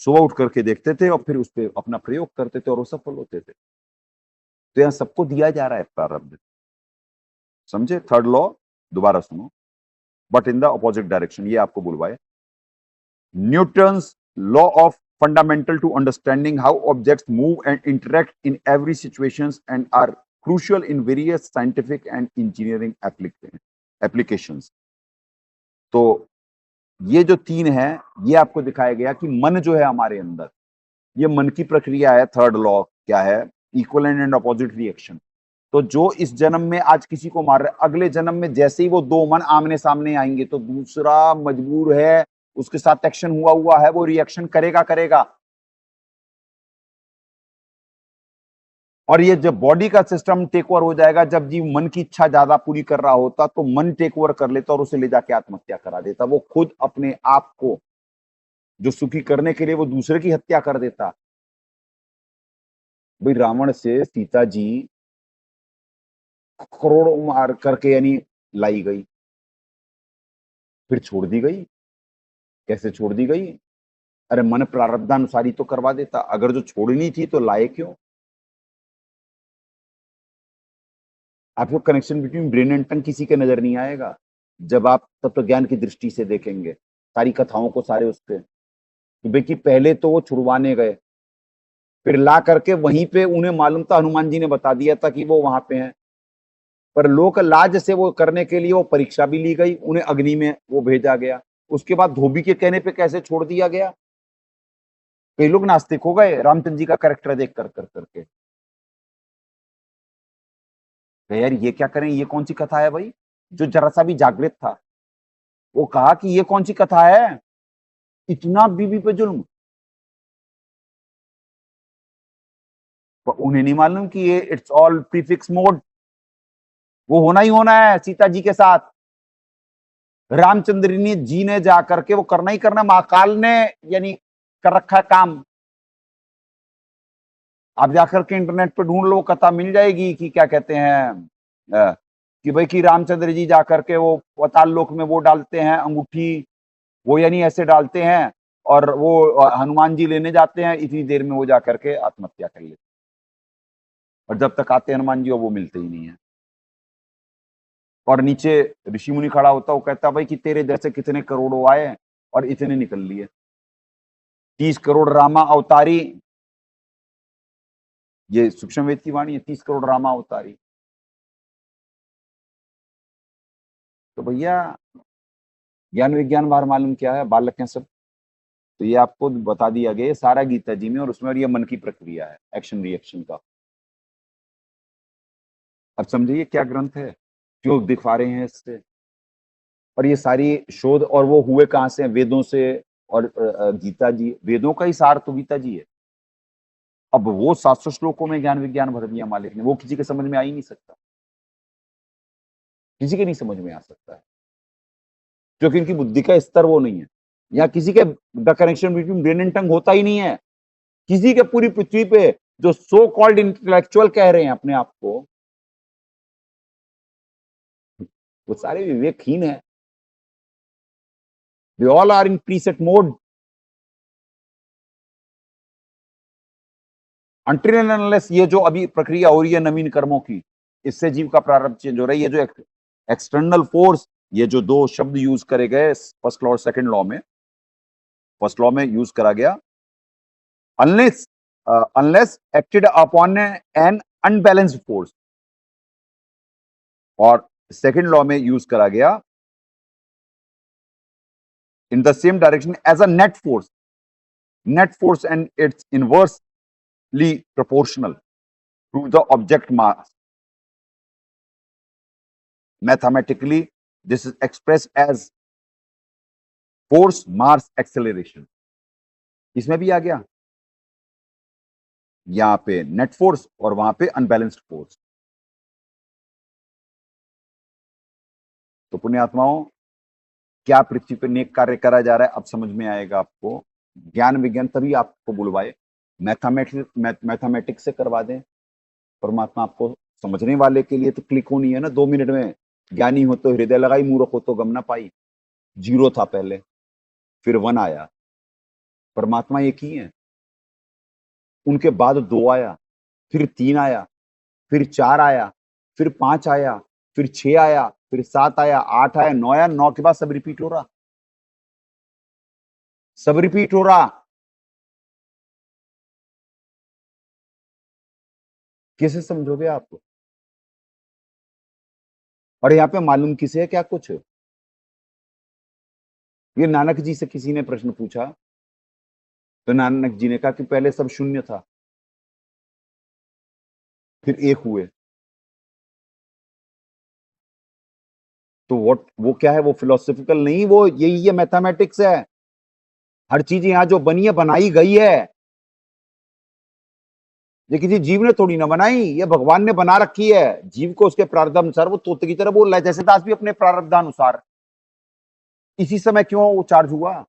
C: सुबह उठ करके देखते थे और फिर उस पर अपना प्रयोग करते थे और वो सफल होते थे। तो यहाँ सबको दिया जा रहा है प्रारब्ध, समझे। थर्ड लॉ दोबारा सुनो, but in the opposite direction, ये आपको बुलवाए। Newton's law of fundamental to understanding how objects move and interact in every situations and are crucial in various scientific and engineering applications। तो ये जो तीन है, ये आपको दिखाया गया कि मन जो है हमारे अंदर, ये मन की प्रक्रिया है। थर्ड लॉ क्या है? Equal and opposite reaction. तो जो इस जन्म में आज किसी को मार रहे, अगले जन्म में जैसे ही वो दो मन आमने सामने आएंगे तो दूसरा मजबूर है, उसके साथ एक्शन हुआ है, वो रिएक्शन करेगा करेगा। और ये जब बॉडी का सिस्टम टेक ओवर हो जाएगा, जब जीव मन की इच्छा ज्यादा पूरी कर रहा होता तो मन टेक ओवर कर लेता और उसे ले जाके आत्महत्या करा देता। वो खुद अपने आप को जो सुखी करने के लिए वो दूसरे की हत्या कर देता। भाई रावण से सीता जी करोड़ों मार करके यानी लाई गई, फिर छोड़ दी गई। कैसे छोड़ दी गई? अरे मन प्रारब्धानुसारी तो करवा देता, अगर जो छोड़नी थी तो लाए क्यों? आपको connection between brain and tongue किसी के नजर नहीं आएगा जब आप तत्व ज्ञान की दृष्टि से देखेंगे सारी कथाओं को, सारे उसके। तो बेकी पहले तो वो छुड़वाने गए, फिर ला करके वहीं पे उन्हें मालूम था, हनुमान जी ने बता दिया था कि वो वहां पे हैं, पर लोक लाज से वो करने के लिए वो परीक्षा भी ली गई, उन्हें अग्नि में वो भेजा गया। उसके बाद धोबी के कहने पे कैसे छोड़ दिया गया? कई लोग नास्तिक हो गए रामचंद्र जी का कैरेक्टर देख कर करके। तो यार ये क्या करें, ये कौन सी कथा है भाई? जो जरा सा भी जागृत था वो कहा कि ये कौन सी कथा है, इतना बीबी पे जुल्म। पर उन्हें नहीं मालूम कि ये इट्स ऑल प्रीफिक्स मोड, वो होना ही होना है सीता जी के साथ। रामचंद्र जी ने जाकर के वो करना ही करना, महाकाल ने यानी कर रखा है काम। आप जाकर के इंटरनेट पे ढूंढ लो, कथा मिल जाएगी कि क्या कहते हैं कि भाई कि रामचंद्र जी जाकर के वो पताल लोक में वो डालते हैं अंगूठी, वो यानी ऐसे डालते हैं और वो हनुमान जी लेने जाते हैं, इतनी देर में वो जाकर के आत्महत्या कर लेते, और जब तक आते हनुमान जी वो मिलते ही नहीं है। और नीचे ऋषि मुनि खड़ा होता, वो कहता भाई कि तेरे जैसे कितने करोड़ों आए और इतने निकल लिए, 30 करोड़ रामा अवतारी, ये सूक्ष्म वेद की वाणी है, 30 करोड़ रामा अवतारी। तो भैया ज्ञान विज्ञान बाहर मालूम क्या है, बालक हैं सब। तो ये आपको बता दिया गया सारा गीता जी में, और उसमें और ये मन की प्रक्रिया है, एक्शन रिएक्शन का। अब समझिए क्या ग्रंथ है, क्यों दिखा रहे हैं इससे। और ये सारी शोध और वो हुए कहां से? वेदों से। और गीता जी, वेदों का ही सार तो गीता जी है। अब वो 700 श्लोकों में ज्ञान विज्ञान भर दिया मालिक ने, वो किसी के समझ में आ ही नहीं सकता, किसी के नहीं समझ में आ सकता है, क्योंकि इनकी बुद्धि का स्तर वो नहीं है। यहाँ किसी के the connection between brain and tongue होता ही नहीं है। किसी के पूरी पृथ्वी पे जो सो कॉल्ड इंटेलेक्चुअल कह रहे हैं अपने आप को, वो सारे विवेकहीन है। They all are in preset mode. Until and unless ये जो अभी प्रक्रिया हो रही है नवीन कर्मों की, इससे जीव का प्रारंभ चेंज हो रहा है। ये जो एक्सटर्नल फोर्स, ये जो दो शब्द यूज करे गए फर्स्ट लॉ और सेकंड लॉ में, फर्स्ट लॉ में यूज करा गया unless acted upon N unbalanced force, और सेकंड लॉ में यूज करा गया in the same direction as a net force and it's inversely proportional to the object mass। Mathematically this is express as force mass acceleration. इसमें भी आ गया यहां पे नेट फोर्स और वहां पे अनबैलेंस्ड फोर्स। तो पुण्यात्माओं, क्या पृथ्वी पे नेक कार्य करा जा रहा है अब समझ में आएगा आपको। ज्ञान विज्ञान तभी आपको बुलवाए, मैथमेटिक्स से करवा दें। परमात्मा आपको समझने वाले के लिए तो क्लिक होनी है ना 2 मिनट में। ज्ञानी हो तो हृदय लगाई, मूर्ख हो तो गम ना पाई। 0 था पहले, फिर 1 आया। परमात्मा एक ही है। उनके बाद 2 आया, फिर 3 आया, फिर 4 आया, फिर 5 आया, फिर 6 आया, फिर 7 आया, 8 आया, 9 आया। 9 के बाद सब रिपीट हो रहा, सब रिपीट हो रहा। कैसे समझोगे आप? और यहाँ पे मालूम किसे है क्या कुछ? ये नानक जी से किसी ने प्रश्न पूछा, तो नानक जी ने कहा कि पहले सब शून्य था, फिर एक हुए। तो वो क्या है? वो फिलोसॉफिकल नहीं, वो यही है, मैथमेटिक्स है। हर चीज यहां जो बनी है बनाई गई है। ये किसी जीव ने थोड़ी ना बनाई, ये भगवान ने बना रखी है। जीव को उसके प्रारब्ध अनुसार, वो तोते की तरह बोल रहा है, जैसे दास भी अपने प्रारब्धानुसार। इसी समय क्यों वो चार्ज हुआ?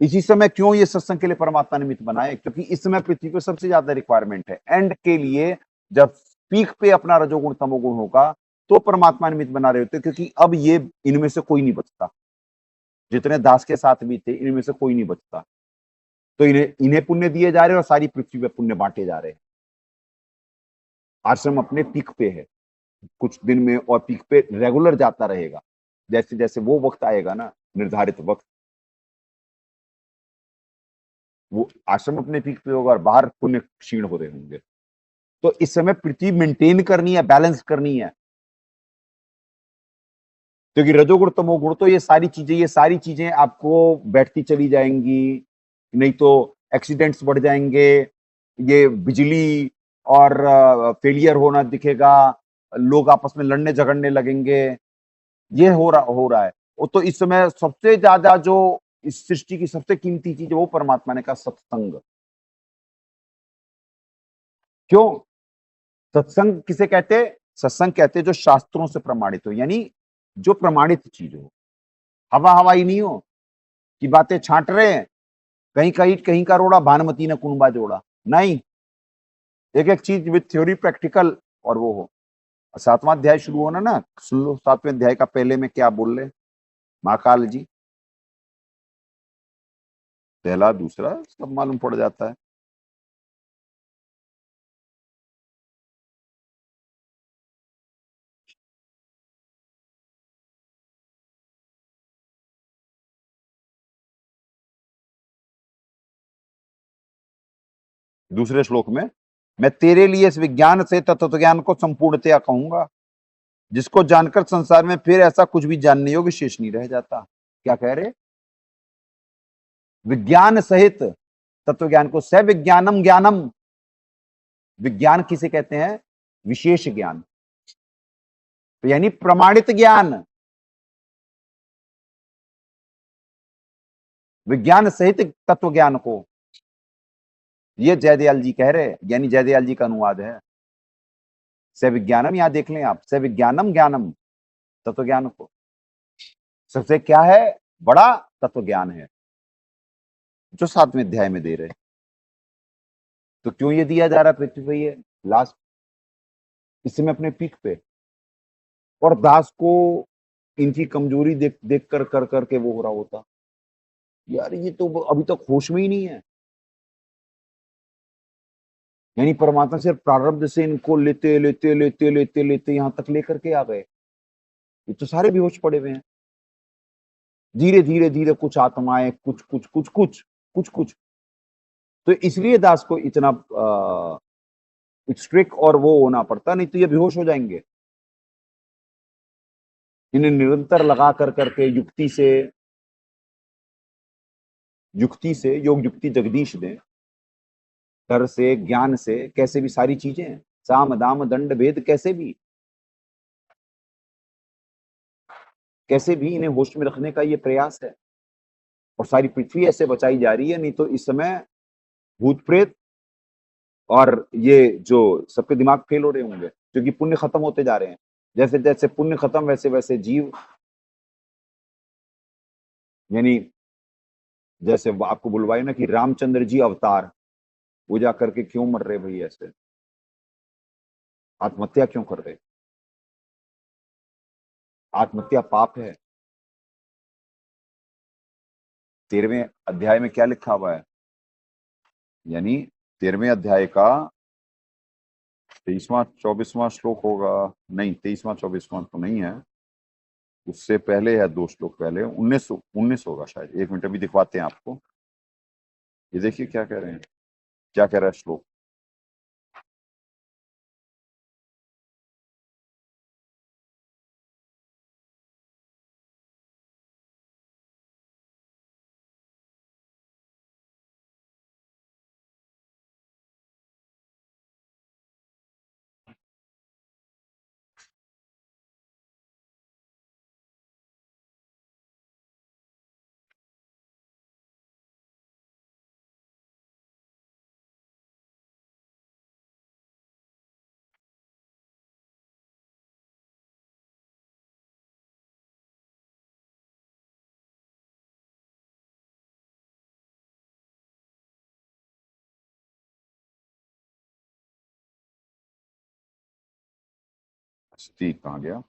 C: इसी समय क्यों ये सत्संग के लिए परमात्मा निमित्त बनाए? क्योंकि इस समय पृथ्वी पर सबसे ज्यादा रिक्वायरमेंट है। एंड के लिए जब पीक पे अपना रजोगुण तमोगुण होगा तो परमात्मा निमित्त बना रहे होते, क्योंकि अब ये इनमें से कोई नहीं बचता। जितने दास के साथ भी थे, इनमें से कोई नहीं बचता। तो इन्हें इन्हें पुण्य दिए जा रहे हैं और सारी पृथ्वी पे पुण्य बांटे जा रहे हैं। आश्रम अपने पीक पे है, कुछ दिन में और पीक पे रेगुलर जाता रहेगा। जैसे जैसे वो वक्त आएगा ना, निर्धारित वक्त, वो आश्रम अपने पीक पे होगा और बाहर पुण्य क्षीण हो रहे होंगे। तो इस समय पृथ्वी मेंटेन करनी है, बैलेंस करनी है। क्योंकि रजोगुण तमोगुण तो ये सारी चीजें आपको बैठती चली जाएंगी, नहीं तो एक्सीडेंट्स बढ़ जाएंगे, ये बिजली और फेलियर होना दिखेगा, लोग आपस में लड़ने झगड़ने लगेंगे। ये हो रहा है। वो तो इस समय सबसे ज्यादा जो इस सृष्टि की सबसे कीमती चीज है, वो परमात्मा ने कहा सत्संग। क्यों? सत्संग किसे कहते? सत्संग कहते जो शास्त्रों से प्रमाणित हो, यानी जो प्रमाणित चीज हो। हवा हवाई नहीं हो कि बातें छांट रहे हैं, कहीं कहीं कहीं का रोड़ा भानुमती ने कुनबा जोड़ा। नहीं, एक एक चीज विद थ्योरी प्रैक्टिकल, और वो हो। 7वां अध्याय शुरू होना ना, सुन लो 7वें अध्याय का पहले में क्या बोल रहे महाकाल जी। पहला दूसरा सब मालूम पड़ जाता है। दूसरे श्लोक में, मैं तेरे लिए इस विज्ञान से तत्व ज्ञान को संपूर्णतया कहूंगा, जिसको जानकर संसार में फिर ऐसा कुछ भी जानने योग्य शेष नहीं रह जाता। क्या कह रहे? विज्ञान सहित तत्व ज्ञान को, सविज्ञानम ज्ञानम। विज्ञान किसे कहते हैं? विशेष ज्ञान, तो यानी प्रमाणित ज्ञान। विज्ञान सहित तत्व ज्ञान को, ये जयदयाल जी कह रहे, यानी जयदयाल जी का अनुवाद है। सविज्ञानम, यहां देख लें आप, सविज्ञानम ज्ञानम, तत्व ज्ञान को। सबसे क्या है? बड़ा तत्व ज्ञान है, जो 7वें अध्याय में दे रहे। तो क्यों ये दिया जा रहा है पृथ्वी पे? ये लास्ट, इस समय अपने पीक पे, और दास को इनकी कमजोरी देख देख कर करके वो हो रहा होता, यार ये तो अभी तक होश में ही नहीं है। यानी परमात्मा सिर्फ प्रारब्ध से इनको लेते लेते लेते लेते लेते यहां तक लेकर के आ गए। ये तो सारे बेहोश पड़े हुए हैं। धीरे धीरे धीरे कुछ आत्माएं, कुछ कुछ कुछ कुछ कुछ कुछ। तो इसलिए दास को इतना स्ट्रिक्ट और वो होना पड़ता, नहीं तो ये बेहोश हो जाएंगे। इन्हें निरंतर लगा कर करके युक्ति से योग युक्ति जगदीश ने, डर से, ज्ञान से, कैसे भी सारी चीजें, साम दाम दंड भेद कैसे भी, कैसे भी इन्हें होश में रखने का ये प्रयास है, और सारी पृथ्वी ऐसे बचाई जा रही है। नहीं तो इस समय भूत प्रेत और ये जो सबके दिमाग फेल हो रहे होंगे, क्योंकि पुण्य खत्म होते जा रहे हैं। जैसे जैसे पुण्य खत्म, वैसे वैसे जीव, यानी जैसे वो आपको बुलवाए ना कि रामचंद्र जी अवतार, वो जा करके क्यों मर रहे भाई, ऐसे आत्महत्या क्यों कर रहे? आत्महत्या पाप है। 13वें अध्याय में क्या लिखा हुआ है? यानी 13वें अध्याय का 23वां 24वां श्लोक होगा, नहीं 23वां 24वां तो नहीं है, उससे पहले है 2 श्लोक पहले, 19 होगा शायद। 1 मिनट अभी दिखवाते हैं आपको। ये देखिए क्या कह रहे हैं, क्या कह रहा है श्लोक। ठीक, कहाँ गया?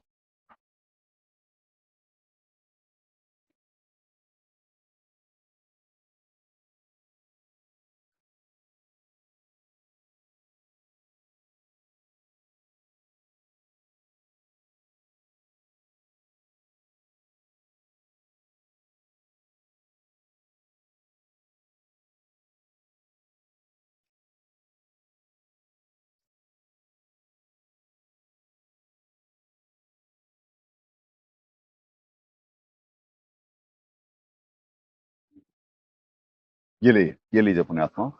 C: ये लीजिए पुण्यात्मा।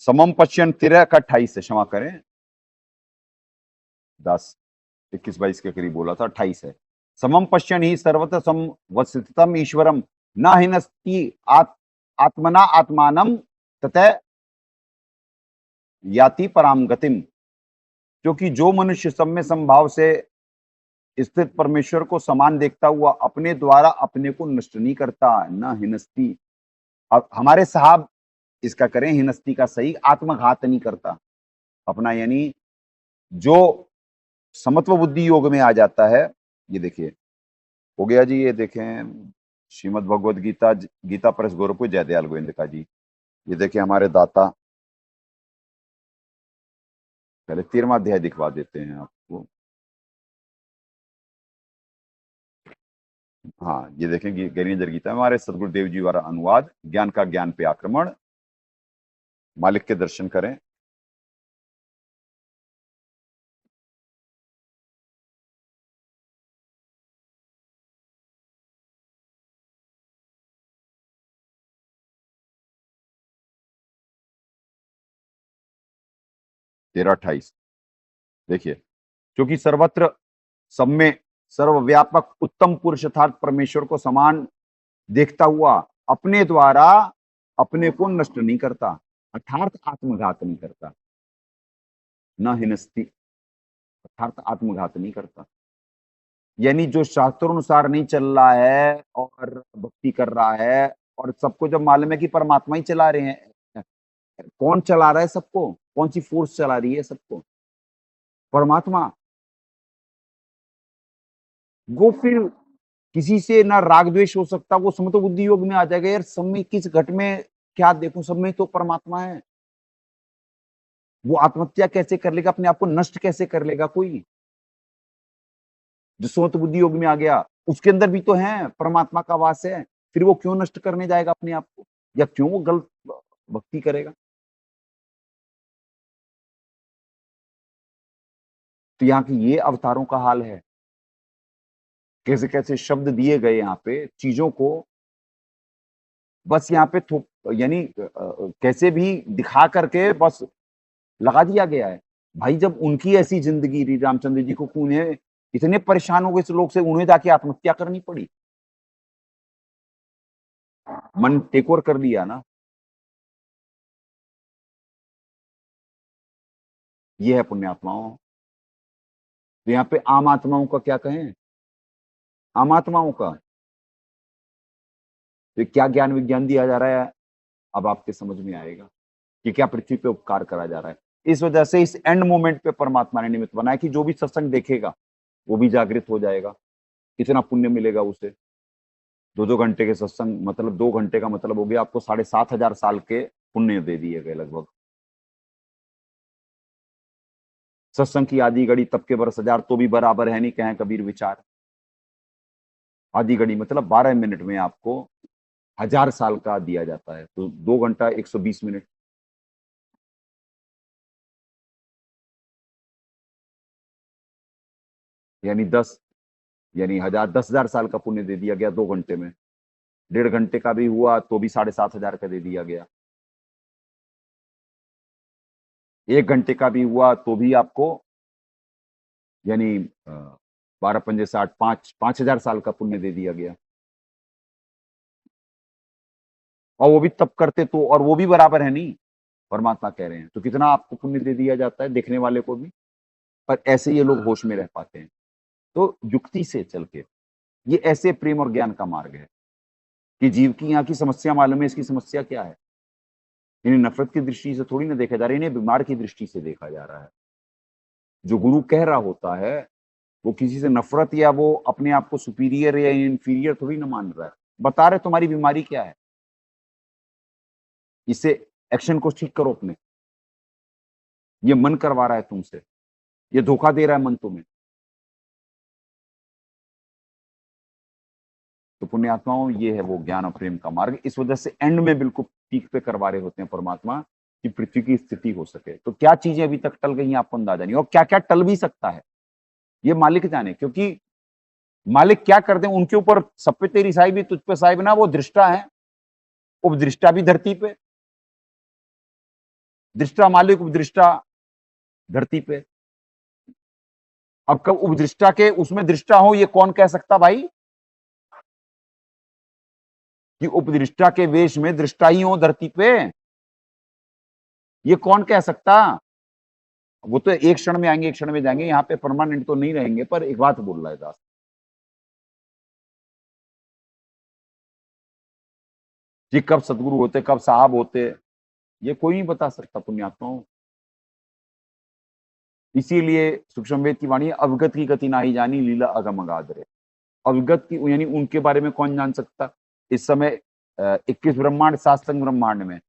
C: समम पश्यन 13 का 28 है, क्षमा करें 10 21 22 के करीब बोला था, 28 है। समम पश्यन ही सर्वत्र समवस्थितम ईश्वरम न हिनस्ति आत्मना आत्मानम ततः याति पराम गतिम। क्योंकि जो मनुष्य सब में समभाव से स्थित परमेश्वर को समान देखता हुआ अपने द्वारा अपने को नष्ट नहीं करता, न हिनस्ति। अब हमारे साहब इसका करें हिनस्ति का सही, आत्मघात नहीं करता अपना, यानी जो समत्व बुद्धि योग में आ जाता है। ये देखिए हो गया जी, ये देखें श्रीमद् भगवद गीता, गीता प्रेस गोरखपुर, जयदयाल गोविंद जी। ये देखिए हमारे दाता, पहले 13वां अध्याय दिखवा देते हैं आपको। हाँ ये देखें गरीन्द्र गीता, हमारे सदगुरुदेव जी द्वारा अनुवाद, ज्ञान का ज्ञान पे आक्रमण, मालिक के दर्शन करें। तेरह 28 देखिए, क्योंकि सर्वत्र सब में सर्वव्यापक उत्तम पुरुष अर्थात परमेश्वर को समान देखता हुआ अपने द्वारा अपने को नष्ट नहीं करता, अर्थात आत्मघात नहीं करता, न हिनस्ति अर्थात आत्मघात नहीं करता। यानी जो शास्त्रोनुसार नहीं चल रहा है और भक्ति कर रहा है, और सबको जब मालूम है कि परमात्मा ही चला रहे हैं, कौन चला रहा है सबको, कौन सी फोर्स चला रही है सबको? परमात्मा। वो फिर किसी से ना राग द्वेष हो सकता, वो समत्व बुद्धि योग में आ जाएगा। यार सब में किस घट में क्या देखूं, सब में तो परमात्मा है। वो आत्महत्या कैसे कर लेगा, अपने आप को नष्ट कैसे कर लेगा कोई? जो समत्व बुद्धि योग में आ गया उसके अंदर भी तो है, परमात्मा का वास है, फिर वो क्यों नष्ट करने जाएगा अपने आप को, या क्यों वो गलत भक्ति करेगा? तो यहाँ की ये अवतारों का हाल है, कैसे कैसे शब्द दिए गए यहाँ पे, चीजों को बस यहाँ पे यानी कैसे भी दिखा करके बस लगा दिया गया है। भाई जब उनकी ऐसी जिंदगी रही रामचंद्र जी को, उन्हें इतने परेशान हो गए इस लोग से, उन्हें जाके आत्महत्या करनी पड़ी। मन टेक ओवर कर लिया ना। ये है पुण्यात्माओं। तो यहाँ पे आम आत्माओं का क्या कहें, आम आत्माओं का तो क्या ज्ञान विज्ञान दिया जा रहा है, अब आपके समझ में आएगा कि क्या पृथ्वी पे उपकार करा जा रहा है। इस वजह से इस एंड मोमेंट पे परमात्मा ने निमित्त बनाया कि जो भी सत्संग देखेगा वो भी जागृत हो जाएगा। कितना पुण्य मिलेगा उसे। 2-2 घंटे के सत्संग, मतलब 2 घंटे का मतलब हो गया आपको 7,500 साल के पुण्य दे दिए गए लगभग। सत्संग की आधी घड़ी तब के बरस हजार तो भी बराबर है नहीं, कहें कबीर विचार। आधी घड़ी मतलब 12 मिनट में आपको 1000 साल का दिया जाता है, तो 2 घंटा 120 मिनट। यानी 10,000 साल का पुण्य दे दिया गया 2 घंटे में। 1.5 घंटे का भी हुआ तो भी 7,500 का दे दिया गया। 1 घंटे का भी हुआ तो भी आपको यानी 12 पंजे 60, 5,000 साल का पुण्य दे दिया गया। और वो भी तब करते तो, और वो भी बराबर है नहीं, परमात्मा कह रहे हैं तो कितना आपको पुण्य दे दिया जाता है देखने वाले को भी। पर ऐसे ये लोग होश में रह पाते हैं। तो युक्ति से चल के ये ऐसे प्रेम और ज्ञान का मार्ग है कि जीव की यहाँ की समस्या मालूम है, इसकी समस्या क्या है। इन्हें नफरत की दृष्टि से थोड़ी ना देखा जा रहा है, इन्हें बीमार की दृष्टि से देखा जा रहा है। जो गुरु कह रहा होता है वो किसी से नफरत या वो अपने आप को सुपीरियर या इंफीरियर थोड़ी ना मान रहा है, बता रहे तुम्हारी बीमारी क्या है, इससे एक्शन को ठीक करो अपने। ये मन करवा रहा है तुमसे, ये धोखा दे रहा है मन तुम्हें। तो पुण्यात्माओं ये है वो ज्ञान और प्रेम का मार्ग। इस वजह से एंड में बिल्कुल पीक पे करवा रहे होते हैं परमात्मा कि पृथ्वी की स्थिति हो सके। तो क्या चीजें अभी तक टल गई आपको अंदाजा नहीं, और क्या क्या टल भी सकता है ये मालिक जाने। क्योंकि मालिक क्या कर दे उनके ऊपर, सब पे तेरी साहिबी तुझ पे साहिब ना, वो दृष्टा है, उपदृष्टा भी धरती पे, दृष्टा मालिक उपदृष्टा धरती पे। अब कब उपदृष्टा के उसमें दृष्टा हो ये कौन कह सकता भाई, कि उपदृष्टा के वेश में दृष्टा ही हो धरती पे, ये कौन कह सकता। वो तो एक क्षण में आएंगे एक क्षण में जाएंगे, यहाँ पे परमानेंट तो नहीं रहेंगे। पर एक बात बोल रहा है दास, कि कब सदगुरु होते कब साहब होते ये कोई नहीं बता सकता पुण्यात्माओं। इसीलिए सूक्ष्म वेद की वाणी है, अवगत की गति नाही जानी लीला अगम अगाध रे। अवगत की यानी उनके बारे में कौन जान सकता। इस समय 21 ब्रह्मांड सातसंग ब्रह्मांड में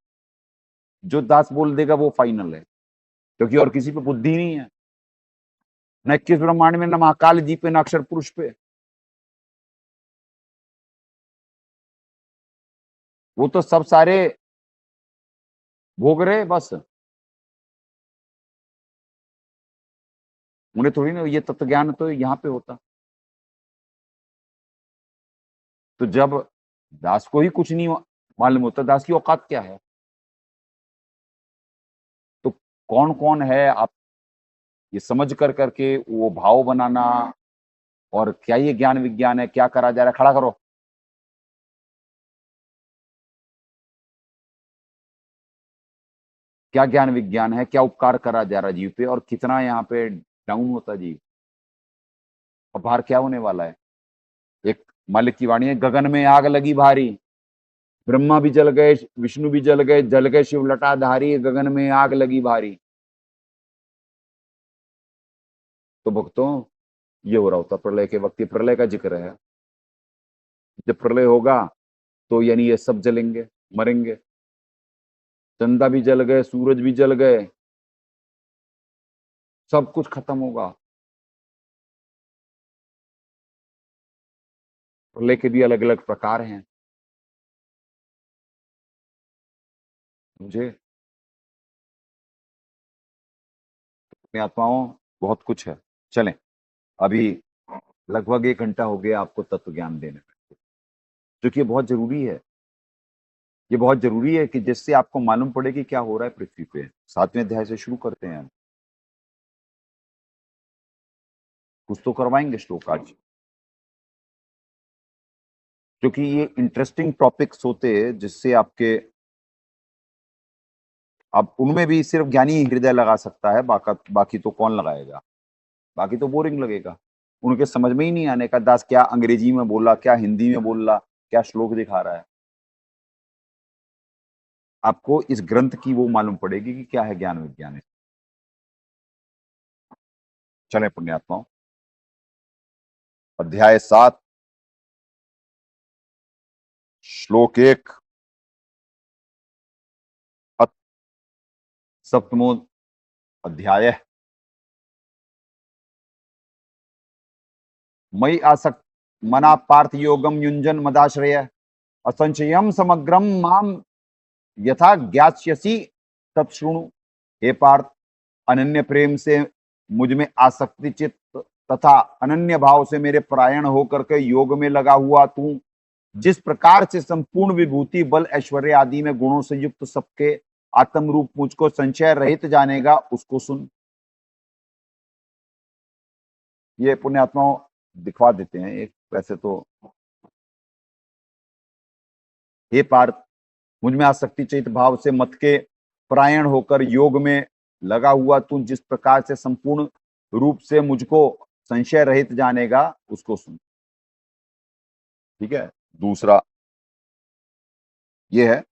C: जो दास बोल देगा वो फाइनल है, क्योंकि और किसी पे बुद्धि नहीं है, न 21 ब्रह्मांड में, न महाकाल जी पे, न अक्षर पुरुष पे। वो तो सब सारे भोग रहे बस, उन्हें थोड़ी ना ये तत्व ज्ञान तो यहाँ पे होता। तो जब दास को ही कुछ नहीं मालूम होता, दास की औकात क्या है। तो कौन कौन है आप ये समझ कर करके वो भाव बनाना, और क्या ये ज्ञान विज्ञान है, क्या करा जा रहा है, खड़ा करो। क्या ज्ञान विज्ञान है, क्या उपकार करा जा रहा है जीव पे, और कितना यहाँ पे डाउन होता जीव। और बाहर क्या होने वाला है। एक मालिक की वाणी है, गगन में आग लगी भारी, ब्रह्मा भी जल गए विष्णु भी जल गए शिव लटाधारी, गगन में आग लगी भारी। तो भक्तों ये हो रहा होता प्रलय के वक्त, ये प्रलय का जिक्र है। जब प्रलय होगा तो यानी ये सब जलेंगे मरेंगे, चंदा भी जल गए सूरज भी जल गए, सब कुछ खत्म होगा। प्रलय के भी अलग अलग प्रकार हैं। मुझे अपनी आत्माओं बहुत कुछ है। चलें, अभी लगभग 1 घंटा हो गया आपको तत्व ज्ञान देने में, जो कि बहुत जरूरी है। ये बहुत जरूरी है कि जिससे आपको मालूम पड़े कि क्या हो रहा है पृथ्वी पे। 7वें अध्याय से शुरू करते हैं। कुछ तो करवाएंगे श्लोक आज, क्योंकि ये इंटरेस्टिंग टॉपिक्स होते हैं जिससे आपके, अब उनमें भी सिर्फ ज्ञानी ही हृदय लगा सकता है, बाकी तो कौन लगाएगा, बाकी तो बोरिंग लगेगा। उनके समझ में ही नहीं आने का दास क्या अंग्रेजी में बोला, क्या हिंदी में बोल रहा, क्या श्लोक दिखा रहा है। आपको इस ग्रंथ की वो मालूम पड़ेगी कि क्या है ज्ञान विज्ञान। चले पुण्यात्माओं, अध्याय 7 श्लोक 1 सप्तमो अध्याय। मयि आसक्त मना पार्थ योगम युंजन मदाश्रय असंशयम समग्रम माम यथा ज्ञास्यसि तत्शृणु। हे पार्थ, अनन्य प्रेम से मुझ में आसक्ति चित्त तथा अनन्य भाव से मेरे परायण होकर के योग में लगा हुआ तू जिस प्रकार से संपूर्ण विभूति बल ऐश्वर्य आदि में गुणों से युक्त सबके आत्म रूप मुझको संशय रहित जानेगा, उसको सुन। ये पुण्यात्माओं दिखवा देते हैं एक, वैसे तो हे पार्थ, मुझ में आसक्ति चित भाव से मत के परायण होकर योग में लगा हुआ तू जिस प्रकार से संपूर्ण रूप से मुझको संशय रहित जानेगा, उसको सुन। ठीक है, दूसरा ये है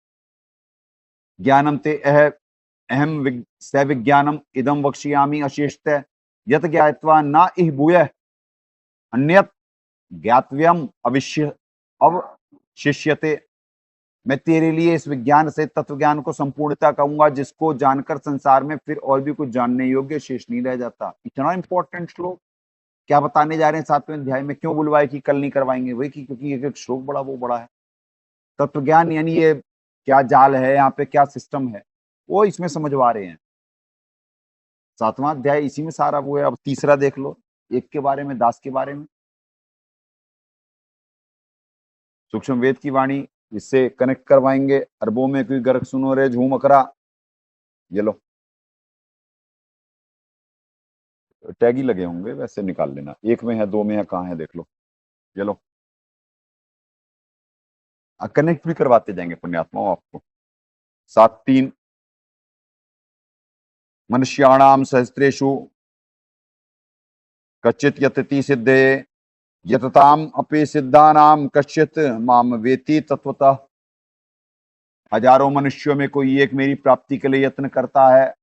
C: ज्ञानम ते अहम सविज्ञानम इदम वक्ष्यामि अशेषतः यत ज्ञात्वा न इह भूयः अन्यत ज्ञातव्यम अवशिष्यते। मैं तेरे लिए इस विज्ञान से तत्व ज्ञान को संपूर्णता कहूंगा जिसको जानकर संसार में फिर और भी कुछ जानने योग्य शेष नहीं रह जाता। इतना इंपॉर्टेंट श्लोक क्या बताने जा रहे हैं 7वें अध्याय में। क्यों बुलवाए कि कल नहीं करवाएंगे, वही कि क्योंकि एक एक श्लोक बड़ा वो बड़ा है। तत्व ज्ञान यानी ये क्या जाल है, यहाँ पे क्या सिस्टम है, वो इसमें समझवा रहे हैं। 7वां अध्याय इसी में सारा वो है। अब तीसरा देख लो, एक के बारे में, दास के बारे में। सूक्ष्म वेद की वाणी, इससे कनेक्ट करवाएंगे। अरबों में कोई गर्क सुनो रे झूम अकरा, ये लो टैग ही लगे होंगे, वैसे निकाल लेना। एक में है, 2 में है, कहाँ है देख लो, ये लो। कनेक्ट भी करवाते जाएंगे पुण्यात्माओं आपको। 7:3 मनुष्याणाम सहस्त्रेषु कच्चित यतति सिद्धे यतताम अपि सिद्धानाम कश्चित माम वेति तत्वतः। हजारों मनुष्यों में कोई एक मेरी प्राप्ति के लिए यत्न करता है,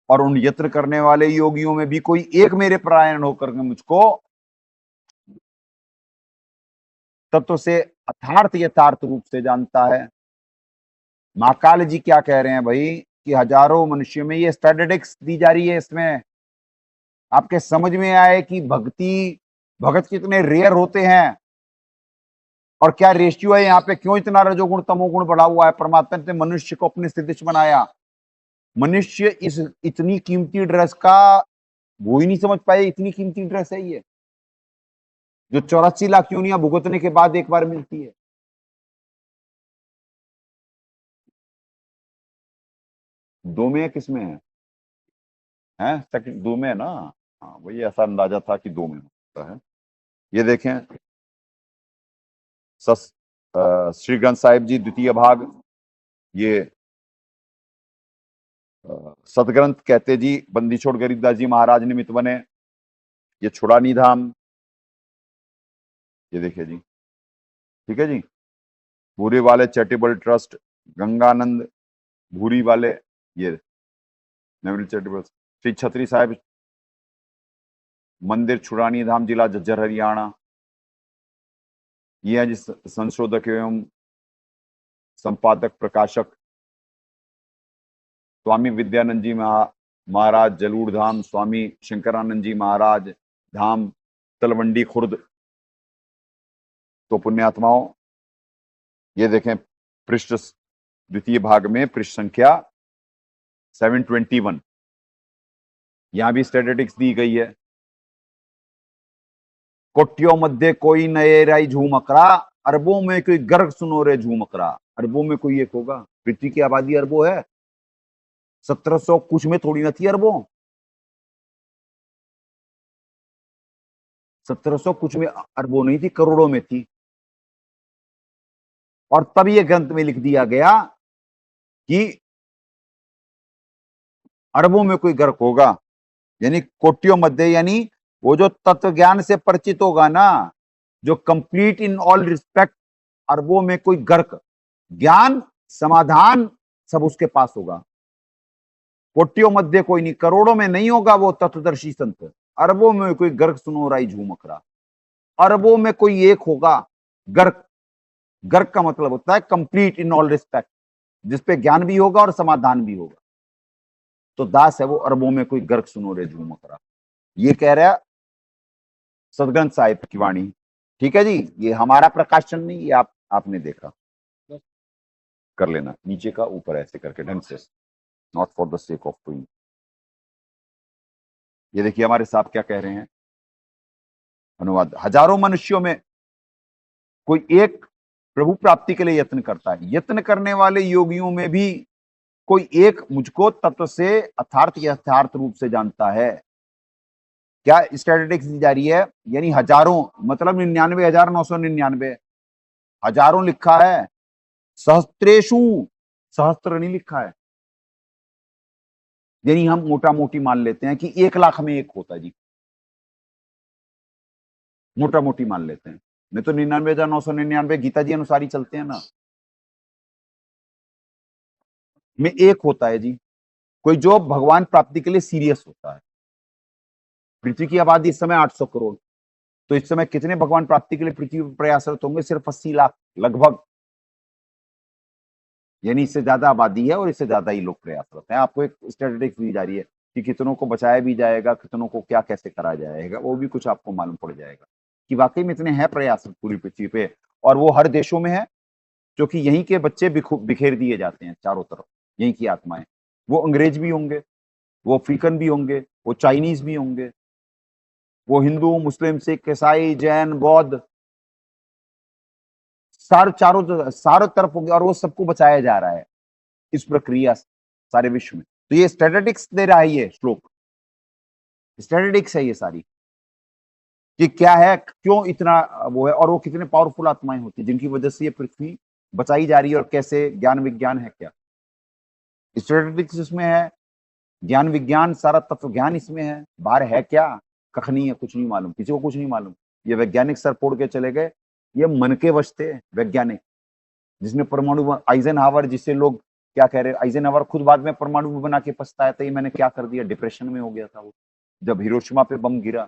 C: और उन यत्न करने वाले योगियों में भी कोई एक मेरे परायण होकर के मुझको तत्व से अर्थार्थ यथार्थ रूप से जानता है। महाकाल जी क्या कह रहे हैं भाई कि हजारों मनुष्यों में, ये स्टैटिस्टिक्स दी जा रही है, इसमें आपके समझ में आए कि भगत कितने रेयर होते हैं और क्या रेशियो है यहाँ पे, क्यों इतना रजोगुण तमोगुण बढ़ा हुआ है। परमात्मा ने मनुष्य को अपने स्थिति बनाया। मनुष्य इस इतनी कीमती ड्रेस का वो ही नहीं समझ पाए, इतनी कीमती ड्रेस है ये, जो 84 लाख योनियां भुगतने के बाद एक बार मिलती है। दो में किस में है सेकंड, 2 में है ना। हाँ, वही ऐसा अंदाजा था कि 2 में होता है। ये देखें श्री ग्रंथ साहिब जी द्वितीय भाग, ये सदग्रंथ कहते जी बंदी छोड़ गरीबदास जी महाराज निमित्त बने। ये छुड़ानी धाम, ये देखिए जी, ठीक है जी। भूरी वाले चैरिटेबल ट्रस्ट, गंगानंद भूरी वाले, ये मेमोरियल चैरिटेबल, श्री छत्री साहिब मंदिर छुड़ानी धाम, जिला झज्जर हरियाणा। ये है जी संशोधक एवं संपादक प्रकाशक स्वामी विद्यानंद जी महाराज जलूर धाम, स्वामी शंकरानंद जी महाराज धाम तलवंडी खुर्द। तो पुण्यात्माओं ये देखें पृष्ठ द्वितीय भाग में पृष्ठ संख्या 721, यहां भी स्टैटिस्टिक्स दी गई है। कोट्यों मध्य कोई नए राई झूमकरा, अरबों में कोई गर्ग सुनो रे झूमकरा। अरबों में कोई एक होगा, पृथ्वी की आबादी अरबों है, 1700 कुछ में थोड़ी ना थी अरबों। 1700 कुछ में अरबों नहीं थी, करोड़ों में थी। और तब ये ग्रंथ में लिख दिया गया कि अरबों में कोई गर्क होगा, यानी कोटियों मध्य, यानी वो जो तत्व ज्ञान से परिचित होगा ना, जो कंप्लीट इन ऑल रिस्पेक्ट, अरबों में कोई गर्क, ज्ञान समाधान सब उसके पास होगा। कोटियों मध्य कोई नहीं, करोड़ों में नहीं होगा वो तत्वदर्शी संत। अरबों में कोई गर्क सुनो राई झूमक रहा, अरबों में कोई एक होगा गर्क। गर्क का मतलब होता है कंप्लीट इन ऑल रिस्पेक्ट, जिसपे ज्ञान भी होगा और समाधान भी होगा। तो दास है वो, अरबों में कोई गर्क सुनो रे झूमक रहा, ये कह रहा सदग्रंथ साहिब की वाणी। ठीक है जी, ये हमारा प्रकाशन नहीं, ये आपने देखा, कर लेना नीचे का ऊपर ऐसे करके ढंग से, not for the sake of doing. ये देखिए हमारे साहब क्या कह रहे हैं, अनुवाद। हजारों मनुष्यों में कोई एक प्रभु प्राप्ति के लिए यत्न करता है, यत्न करने वाले योगियों में भी कोई एक मुझको तत्व से अर्थार्थ यथार्थ रूप से जानता है। क्या स्टैटिस्टिक्स दी जा रही है, यानी हजारों मतलब 99,999, हजारों लिखा है, सहस्त्रेशु, सहस्त्र नहीं लिखा है। यानी हम मोटा मोटी मान लेते हैं कि 1,00,000 में एक होता है जी, मोटा मोटी मान लेते हैं। नहीं तो 99,999 गीता जी अनुसार ही चलते हैं ना, में एक होता है जी, कोई जो भगवान प्राप्ति के लिए सीरियस होता है। पृथ्वी की आबादी इस समय 800 करोड़, तो इस समय कितने भगवान प्राप्ति के लिए पृथ्वी पर प्रयासरत होंगे? सिर्फ 80 लाख लगभग, यानी इससे ज्यादा आबादी है और इससे ज्यादा ही लोग प्रयासरत हैं। आपको एक स्टैटिस्टिक्स दी जा रही है कि कितनों को बचाया भी जाएगा, कितनों को क्या कैसे करा जाएगा, वो भी कुछ आपको मालूम पड़ जाएगा कि वाकई में इतने हैं प्रयासरत पूरी पृथ्वी पे, और वो हर देशों में है, क्योंकि यहीं के बच्चे बिखेर दिए जाते हैं चारों तरफ, यहीं की आत्माएं। वो अंग्रेज भी होंगे, वो अफ्रीकन भी होंगे, वो चाइनीज भी होंगे, वो हिंदू, मुस्लिम, सिख, ईसाई, जैन, बौद्ध, चारों तरफ होंगे, और वो सबको बचाया जा रहा है इस प्रक्रिया सारे विश्व में। तो ये स्टैटिस्टिक्स दे रहा है, ये श्लोक स्टैटिस्टिक्स है ये सारी, कि क्या है, क्यों इतना वो है, और वो कितने पावरफुल आत्माएं होती है जिनकी वजह से ये पृथ्वी बचाई जा रही है, और कैसे ज्ञान विज्ञान है, क्या स्टैटिस्टिक्स इसमें है, ज्ञान विज्ञान सारा तत्व ज्ञान इसमें है। बाहर है क्या, कख नहीं है, कुछ नहीं मालूम, किसी को कुछ नहीं मालूम। ये वैज्ञानिक सर फोड़ के चले गए, ये मन के वश थे वैज्ञानिक, जिसने परमाणु, आइजनहावर, जिससे लोग क्या कह रहे, आइजनहावर खुद बाद में परमाणु बना के पछताया था, ये मैंने क्या कर दिया, डिप्रेशन में हो गया था वो जब हिरोशिमा पे बम गिरा।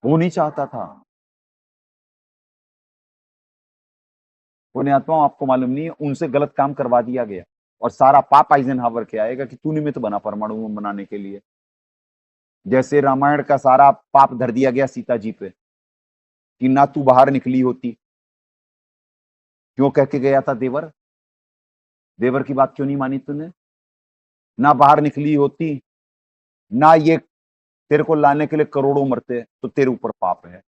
C: वो नहीं चाहता था, पुण्यात्मा आपको मालूम नहीं है, उनसे गलत काम करवा दिया गया, और सारा पाप आइजनहावर के आएगा कि तू निमित्त बना परमाणु बम बनाने के लिए। जैसे रामायण का सारा पाप धर दिया गया सीता जी पे कि ना तू बाहर निकली होती, क्यों कह के गया था देवर, देवर की बात क्यों नहीं मानी तूने, ना बाहर निकली होती, ना ये तेरे को लाने के लिए करोड़ों मरते, तो तेरे ऊपर पाप है।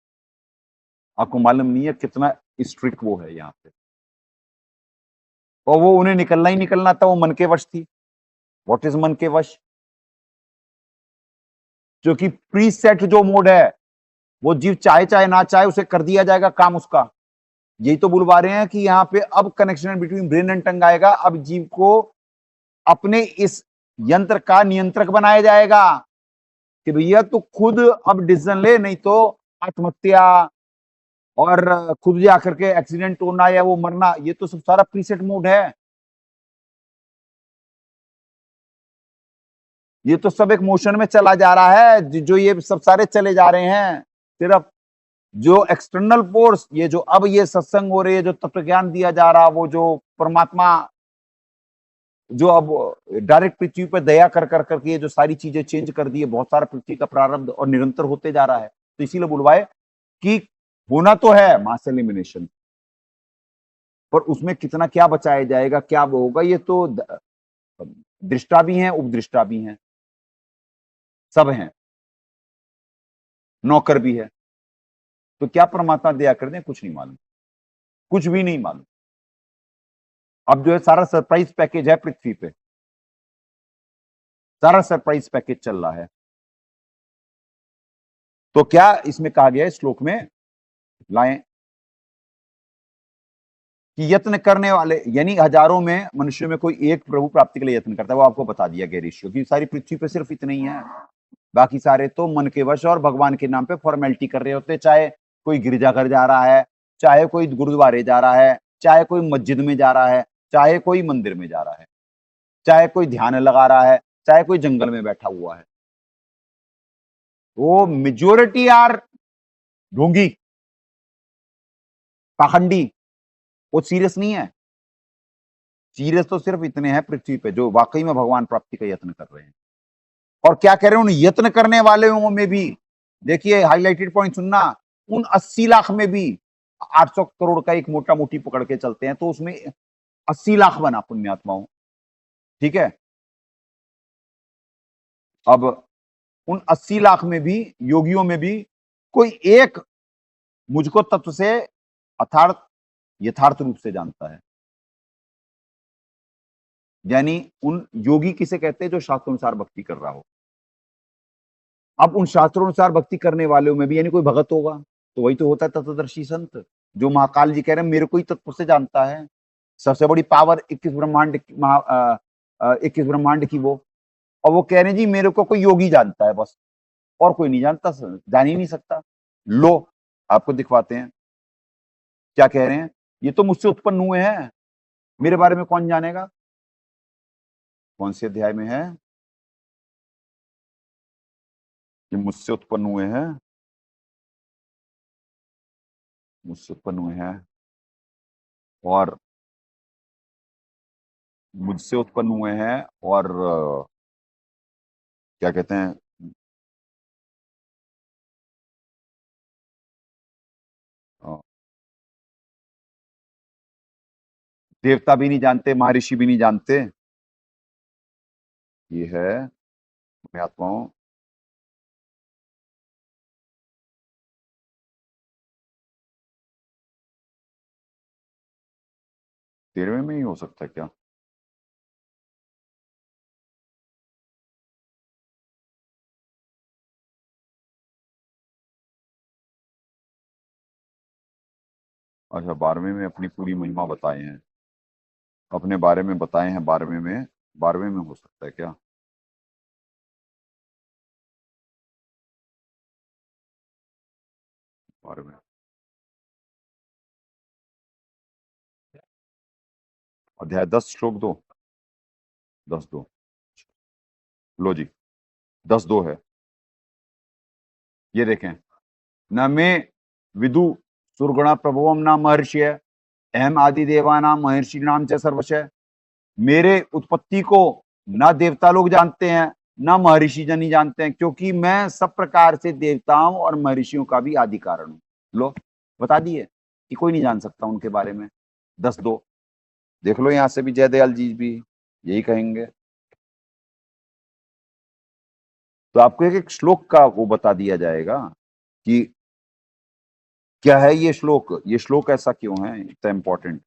C: आपको मालूम नहीं है कितना स्ट्रिक्ट वो है यहाँ पे, और वो उन्हें निकलना ही निकलना था, वो मन के वश थी। व्हाट इज मन के वश? जो कि प्री सेट जो मोड है, वो जीव चाहे चाहे ना चाहे उसे कर दिया जाएगा काम उसका। यही तो बुलवा रहे हैं कि यहाँ पे अब connection between brain and tongue आएगा, अब जीव को अपने इस यंत्र का नियंत्रक बनाया जाएगा कि भैया तू खुद अब डिसीजन ले, नहीं तो आत्महत्या और खुद जाकर के एक्सीडेंट होना या वो मरना, ये तो सब सारा प्रीसेट मोड है। ये तो सब एक मोशन में चला जा रहा है, जो ये सब सारे चले जा रहे हैं। सिर्फ जो एक्सटर्नल फोर्स, ये जो अब ये सत्संग हो रही है, जो तत्व ज्ञान दिया जा रहा, वो जो परमात्मा जो अब डायरेक्ट पृथ्वी पर दया कर कर करके ये जो सारी चीजें चेंज कर दी है, बहुत सारा पृथ्वी का प्रारब्ध और निरंतर होते जा रहा है। तो इसीलिए बुलवाए कि होना तो है मास एलिमिनेशन, पर उसमें कितना क्या बचाया जाएगा, क्या वो होगा, ये तो दृष्टा भी हैं, उपदृष्टा भी हैं, सब हैं, नौकर भी है। तो क्या परमात्मा दया कर दें, कुछ नहीं मालूम, कुछ भी नहीं मालूम। अब जो है सारा सरप्राइज पैकेज है पृथ्वी पे, सारा सरप्राइज पैकेज चल रहा है। तो क्या इसमें कहा गया है श्लोक में लाएं कि यत्न करने वाले यानी हजारों में मनुष्यों में कोई एक प्रभु प्राप्ति के लिए यत्न करता है, वो आपको बता दिया गया ऋषियों की। सारी पृथ्वी पे सिर्फ इतने ही है, बाकी सारे तो मन के वश और भगवान के नाम पे फॉर्मेलिटी कर रहे होते, चाहे कोई गिरजाघर जा रहा है, चाहे कोई गुरुद्वारे जा रहा है, चाहे कोई मस्जिद में जा रहा है, चाहे कोई मंदिर में जा रहा है, चाहे कोई ध्यान लगा रहा है, चाहे कोई जंगल में बैठा हुआ है। वो मेजोरिटी आर ढोंगी, पाखंडी, वो सीरियस नहीं है। सीरियस तो सिर्फ इतने हैं पृथ्वी पे जो वाकई में भगवान प्राप्ति का यत्न कर रहे हैं। और क्या कह रहे हैं, उन यत्न करने वालों में भी देखिए, हाईलाइटेड पॉइंट सुनना, उन 80 लाख में भी 800 करोड़ का एक मोटा मोटी पकड़ के चलते हैं, तो उसमें 80 लाख बना पुण्यात्माओं, ठीक है। अब उन 80 लाख में भी, योगियों में भी कोई एक मुझको तत्व से यथार्थ रूप से जानता है। यानी उन योगी किसे कहते हैं, जो शास्त्रोनुसार भक्ति कर रहा हो। अब उन शास्त्रोनुसार भक्ति करने वालों में भी यानी कोई भगत होगा, तो वही तो होता है तत्वदर्शी संत, जो महाकाल जी कह रहे हैं मेरे को ही तत्व से जानता है। सबसे बड़ी पावर 21 ब्रह्मांड की वो, और वो कह रहे हैं जी मेरे को कोई योगी जानता है बस, और कोई नहीं जानता, जान ही नहीं सकता। लो आपको दिखवाते हैं क्या कह रहे हैं, ये तो मुझसे उत्पन्न हुए हैं, मेरे बारे में कौन जानेगा। कौन से अध्याय में है, ये मुझसे उत्पन्न हुए हैं, मुझसे उत्पन्न हुए हैं और मुझसे उत्पन्न हुए हैं और क्या कहते हैं, देवता भी नहीं जानते, महर्षि भी नहीं जानते। ये है आत्माओं, तेरहवें में ही हो सकता है क्या। अच्छा, 12वें में अपनी पूरी महिमा बताए हैं, अपने बारे में बताए हैं, 12वें में हो सकता है क्या। 12वें अध्याय 10 श्लोक 2, 10:2, लो जी 10:2 है। ये देखें, न मे विदु सुरगुणा प्रभुवम नाम महर्षि, अहम आदि देवानाम महर्षि नाम च सर्वशय। मेरे उत्पत्ति को ना देवता लोग जानते हैं, ना महर्षि जन ही जानते हैं, क्योंकि मैं सब प्रकार से देवताओं और महर्षियों का भी आदि कारण हूं। लो बता दिए कि कोई नहीं जान सकता उनके बारे में। 10:2 देख लो, यहां से भी जयदयाल जी भी यही कहेंगे। तो आपको एक एक श्लोक का वो बता दिया जाएगा कि क्या है ये श्लोक, ये श्लोक ऐसा क्यों है इतना इंपॉर्टेंट।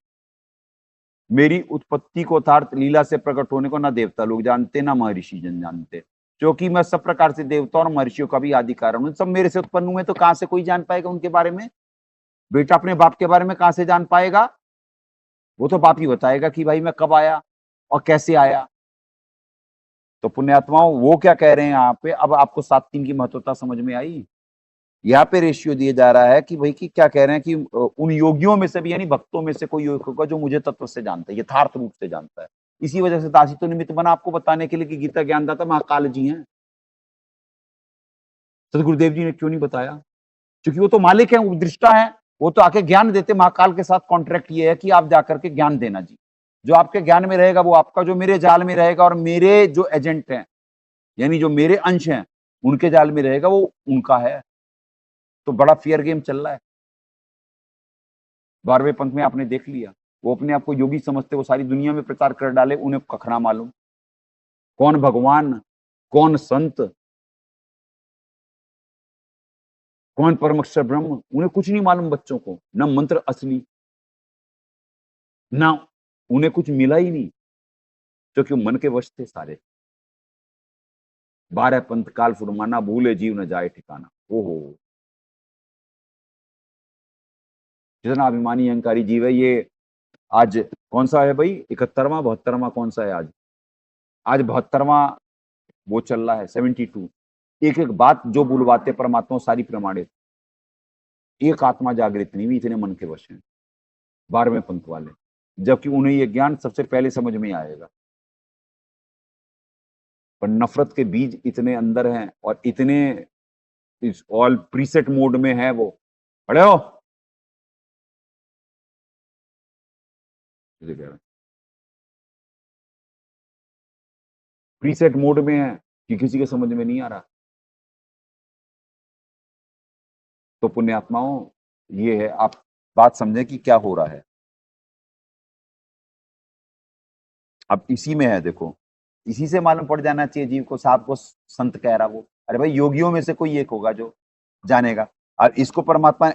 C: मेरी उत्पत्ति को अर्थात लीला से प्रकट होने को ना देवता लोग जानते, ना महर्षि जन जानते, क्योंकि मैं सब प्रकार से देवता और महर्षियों का भी आदि कारण हूं। सब मेरे से उत्पन्न हुए, तो कहां से कोई जान पाएगा उनके बारे में। बेटा अपने बाप के बारे में कहां से जान पाएगा, वो तो बाप ही बताएगा कि भाई मैं कब आया और कैसे आया। तो पुण्यात्माओं वो क्या कह रहे हैं यहाँ पे, अब आपको 7:3 की महत्वता समझ में आई। यहाँ पे रेशियो दिया जा रहा है कि भाई कि क्या कह रहे हैं कि उन योगियों में से भी यानी भक्तों में से कोई योग होगा जो मुझे तत्व से जानता है, यथार्थ रूप से जानता है। इसी वजह से दासी तो निमित्त बना आपको बताने के लिए कि गीता ज्ञानदाता महाकाल जी हैं। सदगुरुदेव जी ने क्यों नहीं बताया, क्योंकि वो तो मालिक है, उपदृष्टा है, वो तो आके ज्ञान देते। महाकाल के साथ कॉन्ट्रैक्ट ये है कि आप जाकर के ज्ञान देना जी, जो आपके ज्ञान में रहेगा वो आपका, जो मेरे जाल में रहेगा और मेरे जो एजेंट हैं यानी जो मेरे अंश हैं उनके जाल में रहेगा वो उनका है। तो बड़ा फेयर गेम चल रहा है। 12वें पंथ में आपने देख लिया, वो अपने आप को योगी समझते, वो सारी दुनिया में प्रचार कर डाले, उन्हें कखना मालूम कौन भगवान, कौन संत, कौन परमक्षर ब्रह्म, उन्हें कुछ नहीं मालूम बच्चों को। न मंत्र असली, ना उन्हें कुछ मिला ही नहीं, क्योंकि मन के वश थे सारे। 12 पंथ काल फुरमाना, भूले जीव न जाए ठिकाना। ओहो, जितना अभिमानी अहंकारी जीव है, ये आज कौन सा है भाई, 71वां 72वां कौन सा है आज? आज 72वां वो चल रहा है, 72। एक एक बात जो बुलवाते परमात्मा सारी प्रमाणित। एक आत्मा जागृत नहीं हुई, इतने मन के वश हैं 12वें पंथ वाले, जबकि उन्हें ये ज्ञान सबसे पहले समझ में आएगा। पर नफरत के बीज इतने अंदर हैं और इतने इस ऑल प्रीसेट मोड में है वो। खड़े हो, इसे कह रहे हैं प्रीसेट मोड में है कि किसी के समझ में नहीं आ रहा। तो पुण्यात्माओं, ये है, आप बात समझें कि क्या हो रहा है। अब इसी में है, देखो, इसी से मालूम पड़ जाना चाहिए जीव को, साहब को संत कह रहा वो। अरे भाई, योगियों में से कोई एक होगा जो जानेगा। और इसको परमात्मा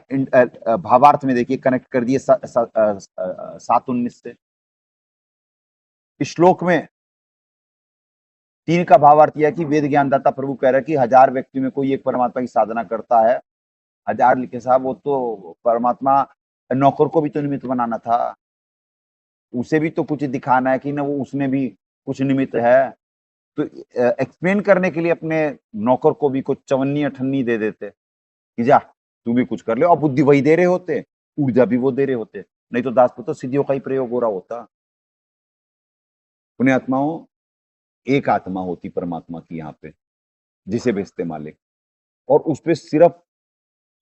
C: भावार्थ में देखिए कनेक्ट कर दिए 7:19 से। इस श्लोक में 3 का भावार्थ यह है कि वेद ज्ञानदाता प्रभु कह रहा है कि 1000 व्यक्ति में कोई एक परमात्मा की साधना करता है। 1000 लिखे साहब, वो तो परमात्मा नौकर को भी तो निमित्त बनाना था, उसे भी तो कुछ दिखाना है कि ना वो उसने भी कुछ निमित्त है। तो एक्सप्लेन करने के लिए अपने नौकर को भी कुछ चवन्नी अठन्नी दे देते कि जा तू भी कुछ कर ले, और बुद्धि वही दे रहे होते, ऊर्जा भी वो दे रहे होते, नहीं तो दासपुत्र सिद्धियों का ही प्रयोग हो रहा होता। पुण्यात्माओं, एक आत्मा होती परमात्मा की यहाँ पे, जिसे भेजते मालिक, और उस पर सिर्फ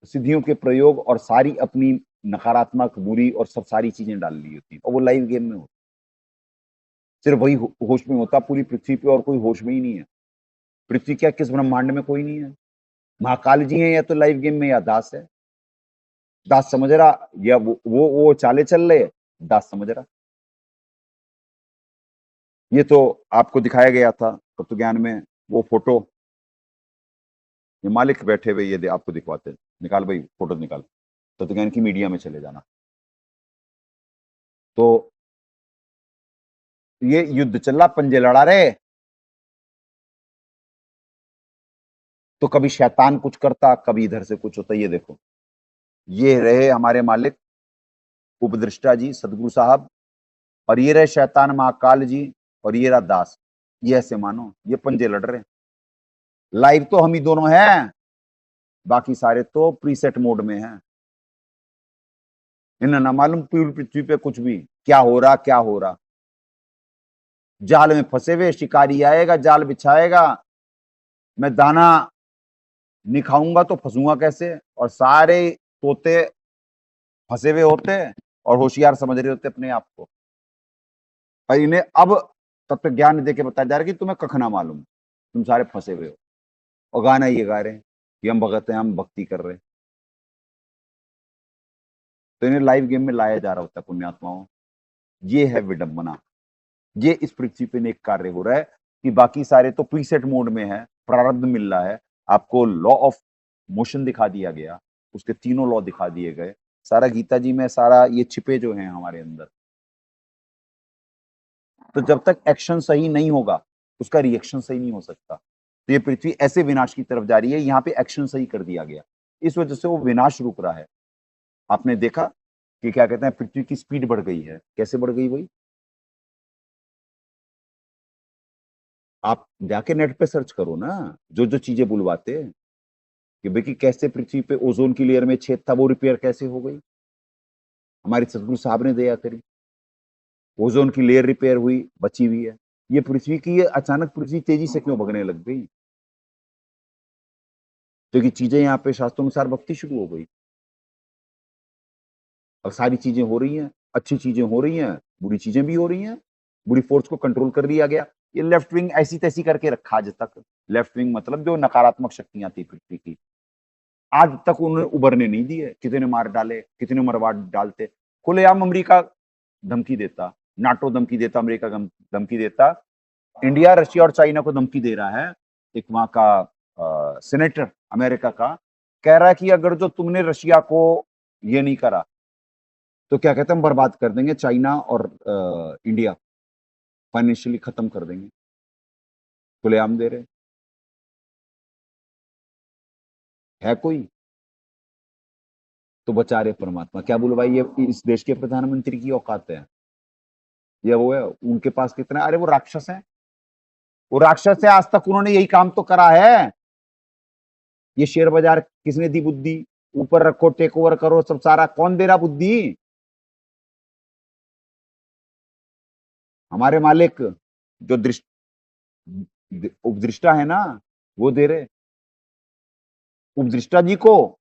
C: सिद्धियों के प्रयोग और सारी अपनी नकारात्मक बुरी और सब सारी चीजें डाल ली होती, और वो लाइव गेम में होता, सिर्फ वही होश में होता। पूरी पृथ्वी पे और कोई होश में ही नहीं है। पृथ्वी क्या, किस ब्रह्मांड में कोई नहीं है। महाकाल जी हैं या तो लाइव गेम में, या दास है। दास समझ रहा, या वो चाले चल रहे, दास समझ रहा। ये तो आपको दिखाया गया था तत्व ज्ञान में, वो फोटो, ये मालिक बैठे हुए, ये आपको दिखवाते। निकाल भाई, फोटो निकाल, तत्व ज्ञान की मीडिया में चले जाना। तो ये युद्ध चल रहा, पंजे लड़ा रहे। तो कभी शैतान कुछ करता, कभी इधर से कुछ होता। ये देखो, ये रहे हमारे मालिक उपदृष्टा जी सदगुरु साहब, और ये रहे शैतान महाकाल जी, और ये रहा दास। ये ऐसे मानो ये पंजे लड़ रहे हैं। लाइव तो हम ही दोनों हैं, बाकी सारे तो प्रीसेट मोड में हैं। इन्हें ना मालूम पूरी पृथ्वी पे कुछ भी क्या हो रहा, क्या हो रहा। जाल में फंसे हुए शिकारी आएगा, जाल बिछाएगा, मैं दाना नहीं खाऊंगा तो फंसूंगा कैसे। और सारे तोते फंसे हुए होते और होशियार समझ रहे होते अपने आप को। और इन्हें अब तत्व ज्ञान देके बताया जा रहा है कि तुम्हें कख ना मालूम, तुम सारे फंसे हुए हो। और गाना ये गा रहे हैं कि हम भगत हैं, हम भक्ति कर रहे हैं। तो इन्हें लाइव गेम में लाया जा रहा होता है पुण्यात्माओं। ये है विडंबना। ये इस पृथ्वी पे नेक कार्य हो रहा है कि बाकी सारे तो प्रीसेट मोड में है, प्रारब्ध मिल रहा है। आपको लॉ ऑफ मोशन दिखा दिया गया, उसके तीनों लॉ दिखा दिए गए। सारा गीता जी में सारा ये छिपे जो हैं हमारे अंदर। तो जब तक एक्शन सही नहीं होगा, उसका रिएक्शन सही नहीं हो सकता। तो ये पृथ्वी ऐसे विनाश की तरफ जा रही है। यहाँ पे एक्शन सही कर दिया गया, इस वजह से वो विनाश रुक रहा है। आपने देखा कि क्या कहते हैं, पृथ्वी की स्पीड बढ़ गई है। कैसे बढ़ गई भाई? आप जाके नेट पे सर्च करो ना, जो जो चीजें बुलवाते कि भाई कि कैसे पृथ्वी पे ओजोन की लेयर में छेद था, वो रिपेयर कैसे हो गई। हमारे सदगुरु साहब ने दया करी, ओजोन की लेयर रिपेयर हुई, बची हुई है। ये पृथ्वी की, ये अचानक पृथ्वी तेजी से क्यों भगने लग गई? क्योंकि चीजें यहाँ पे शास्त्रोनुसार भक्ति शुरू हो गई। अब सारी चीजें हो रही हैं, अच्छी चीजें हो रही हैं, बुरी चीजें भी हो रही हैं। बुरी फोर्स को कंट्रोल कर लिया गया। ये लेफ्ट विंग ऐसी तैसी करके रखा आज तक। लेफ्ट विंग मतलब जो नकारात्मक शक्तियां थी पृथ्वी की, आज तक उन्होंने उभरने नहीं दिए। कितने मार डाले, कितने मरवा डालते। खुलेआम अमेरिका धमकी देता, नाटो धमकी देता, अमेरिका धमकी देता, इंडिया रशिया और चाइना को धमकी दे रहा है। एक वहां का सेनेटर अमेरिका का कह रहा है कि अगर जो तुमने रशिया को ये नहीं करा तो क्या कहते हैं, हम बर्बाद कर देंगे चाइना और इंडिया, फाइनेंशियली खत्म कर देंगे। खुलेआम दे रहे है कोई? तो बचा रहे परमात्मा। क्या बोलो भाई, ये इस देश के प्रधानमंत्री की औकात है? ये वो है, उनके पास कितना, अरे वो राक्षस है, वो राक्षस है। आज तक उन्होंने यही काम तो करा है। ये शेयर बाजार किसने दी बुद्धि? ऊपर रखो, टेक ओवर करो, सब सारा कौन दे रहा बुद्धि? हमारे मालिक जो उपदृष्टा है ना, वो दे रहे। उपदृष्टा जी को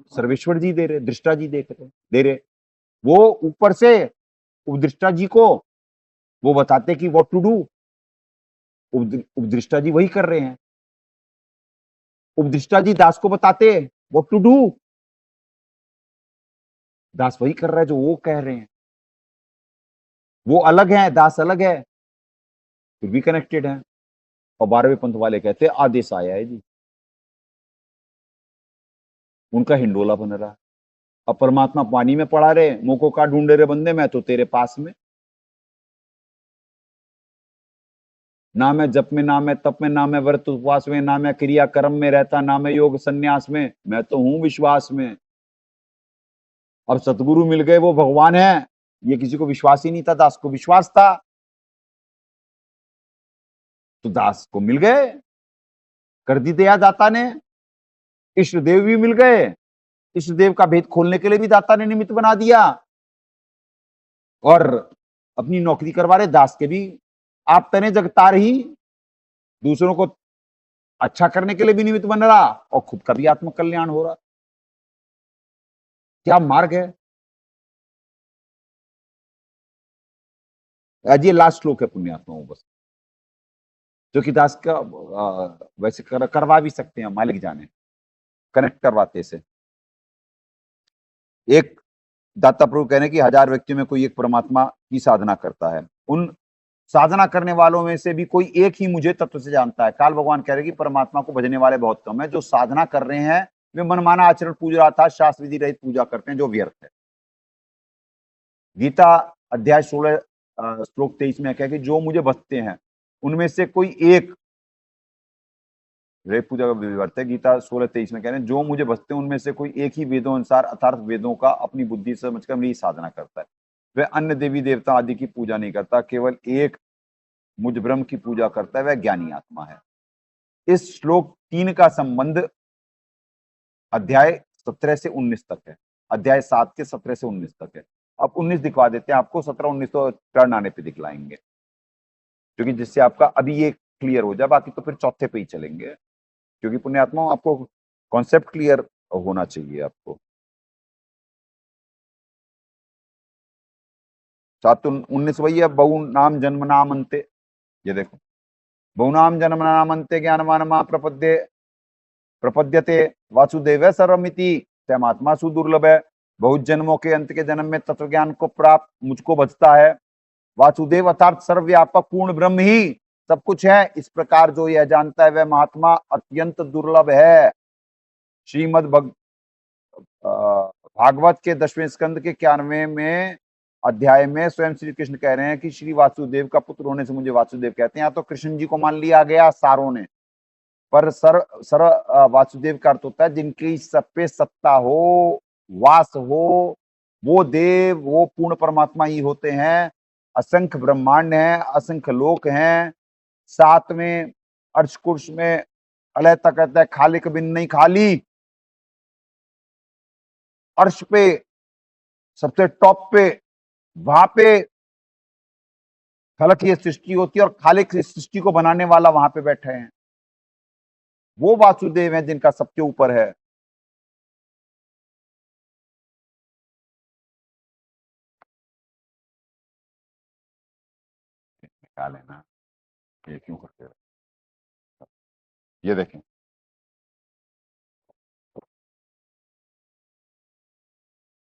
C: सर्वेश्वर जी दे रहे, दृष्टा जी देख रहे, दे रहे। वो ऊपर से उपदृष्टा जी को वो बताते कि व्हाट टू डू। उपदृष्टा जी वही कर रहे हैं। उपदृष्टा जी दास को बताते व्हाट टू डू, दास वही कर रहा है जो वो कह रहे हैं। वो अलग है, दास अलग है, फिर भी कनेक्टेड है। और 12वें पंथ वाले कहते हैं आदेश आया है जी, उनका हिंडोला बन रहा है। अब परमात्मा पानी में पड़ा रहे, मोको का ढूंढे रे बंदे, मैं तो तेरे पास में। ना मैं जप में, ना मैं तप में, ना मैं व्रत उपवास में, ना मैं क्रिया कर्म में रहता, ना मैं योग संन्यास में, मैं तो हूं विश्वास में। अब सतगुरु मिल गए, वो भगवान है, ये किसी को विश्वास ही नहीं था। दास को विश्वास था, तो दास को मिल गए, कर दी दया दाता ने। इष्ट देव भी मिल गए, इष्ट देव का भेद खोलने के लिए भी दाता ने निमित्त बना दिया। और अपनी नौकरी करवा रहे दास के भी आप तने जगतार ही, दूसरों को अच्छा करने के लिए भी निमित्त बन रहा और खुद का भी आत्म कल्याण हो रहा। क्या मार्ग है? आज ये लास्ट श्लोक है पुण्यात्माओं, बस जो कि दास का वैसे करवा भी सकते हैं, मालिक जाने, कनेक्ट करवाते से। एक दाता प्रभु कहने की 1000 व्यक्तियों में कोई एक परमात्मा की साधना करता है, उन साधना करने वालों में से भी कोई एक ही मुझे तत्व से जानता है। काल भगवान कह रहे कि परमात्मा को भजने वाले बहुत कम है। जो साधना कर रहे हैं वे मनमाना आचरण, पूजा था शास्त्र विधि रहित पूजा करते हैं, जो व्यर्थ है। गीता अध्याय 16 श्लोक 23 में कह कि जो मुझे भजते हैं उनमें से कोई एक, रेप पूजा का व्यर्थ है। गीता 16:23 में कह रहे हैं जो मुझे भजते हैं उनमें से कोई एक ही वेदों अनुसार अर्थात वेदों का अपनी बुद्धि से समझकर मेरी साधना करता है। वह अन्य देवी देवता आदि की पूजा नहीं करता, केवल एक मुझ ब्रह्म की पूजा करता है, वह ज्ञानी आत्मा है। इस श्लोक 3 का संबंध अध्याय 17 से 19 तक है, अध्याय 7 के 17 से 19 तक है। अब 19 दिखवा देते हैं आपको, 17-19 तो टर्न आने पे दिखलाएंगे, क्योंकि जिससे आपका अभी ये क्लियर हो जाए, बाकी तो फिर चौथे पे ही चलेंगे, क्योंकि पुण्यात्मा आपको कॉन्सेप्ट क्लियर होना चाहिए आपको। 7-19 वही है, बहु नाम जन्म नाम अंते। ये देखो, बहु नाम जन्म नाम अंते ज्ञानवान मा प्रपद्यते वासुदेव सर्वमिति तैमात्मा सुदुर्लभ है। बहुत जन्मों के अंत के जन्म में तत्व ज्ञान को प्राप्त मुझको बचता है। वासुदेव अर्थात सर्वव्यापक पूर्ण ब्रह्म ही सब कुछ है, इस प्रकार जो यह जानता है वह महात्मा अत्यंत दुर्लभ है। श्रीमद भागवत के 10वें स्कंद के 91वें में अध्याय में स्वयं श्री कृष्ण कह रहे हैं कि श्री वासुदेव का पुत्र होने से मुझे वासुदेव कहते हैं। यहाँ तो कृष्ण जी को मान लिया गया सारों ने, पर सर वासुदेव का अर्थ होता है जिनकी सब पे सत्ता हो, वास हो, वो देव, वो पूर्ण परमात्मा ही होते हैं। असंख्य ब्रह्मांड हैं, असंख्य लोक हैं, 7 में अर्श कुर्श में अलय तक कहता है खाली कभी नहीं खाली। अर्श पे सबसे टॉप पे, वहां पे खलक ये सृष्टि होती है और खालिक इस सृष्टि को बनाने वाला वहां पे बैठे हैं। वो वासुदेव हैं जिनका सबके ऊपर है। निकाले ना, ये क्यों करते रहे? ये देखें,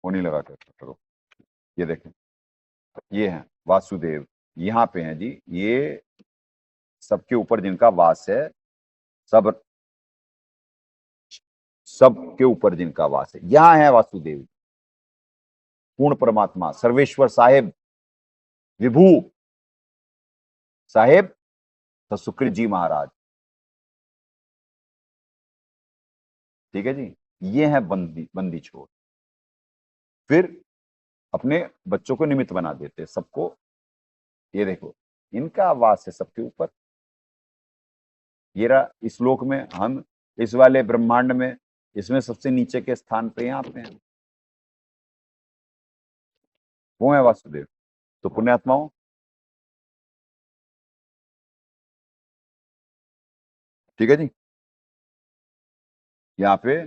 C: वो नहीं लगा कर, ये देखें, ये है वासुदेव, यहाँ पे हैं जी, ये सबके ऊपर जिनका वास है, सबके ऊपर जिनका वास है, यहाँ है वासुदेव, पूर्ण परमात्मा, सर्वेश्वर साहेब, विभू साहेब सुकृत जी महाराज। ठीक है जी, ये है बंदी छोड़। फिर अपने बच्चों को निमित्त बना देते सबको। ये देखो इनका वास है सबके ऊपर। ये रहा इस लोक में, हम इस वाले ब्रह्मांड में इसमें सबसे नीचे के स्थान पे यहाँ पे हैं, वो है वासुदेव। तो पुण्यात्माओं, ठीक है जी, यहाँ पे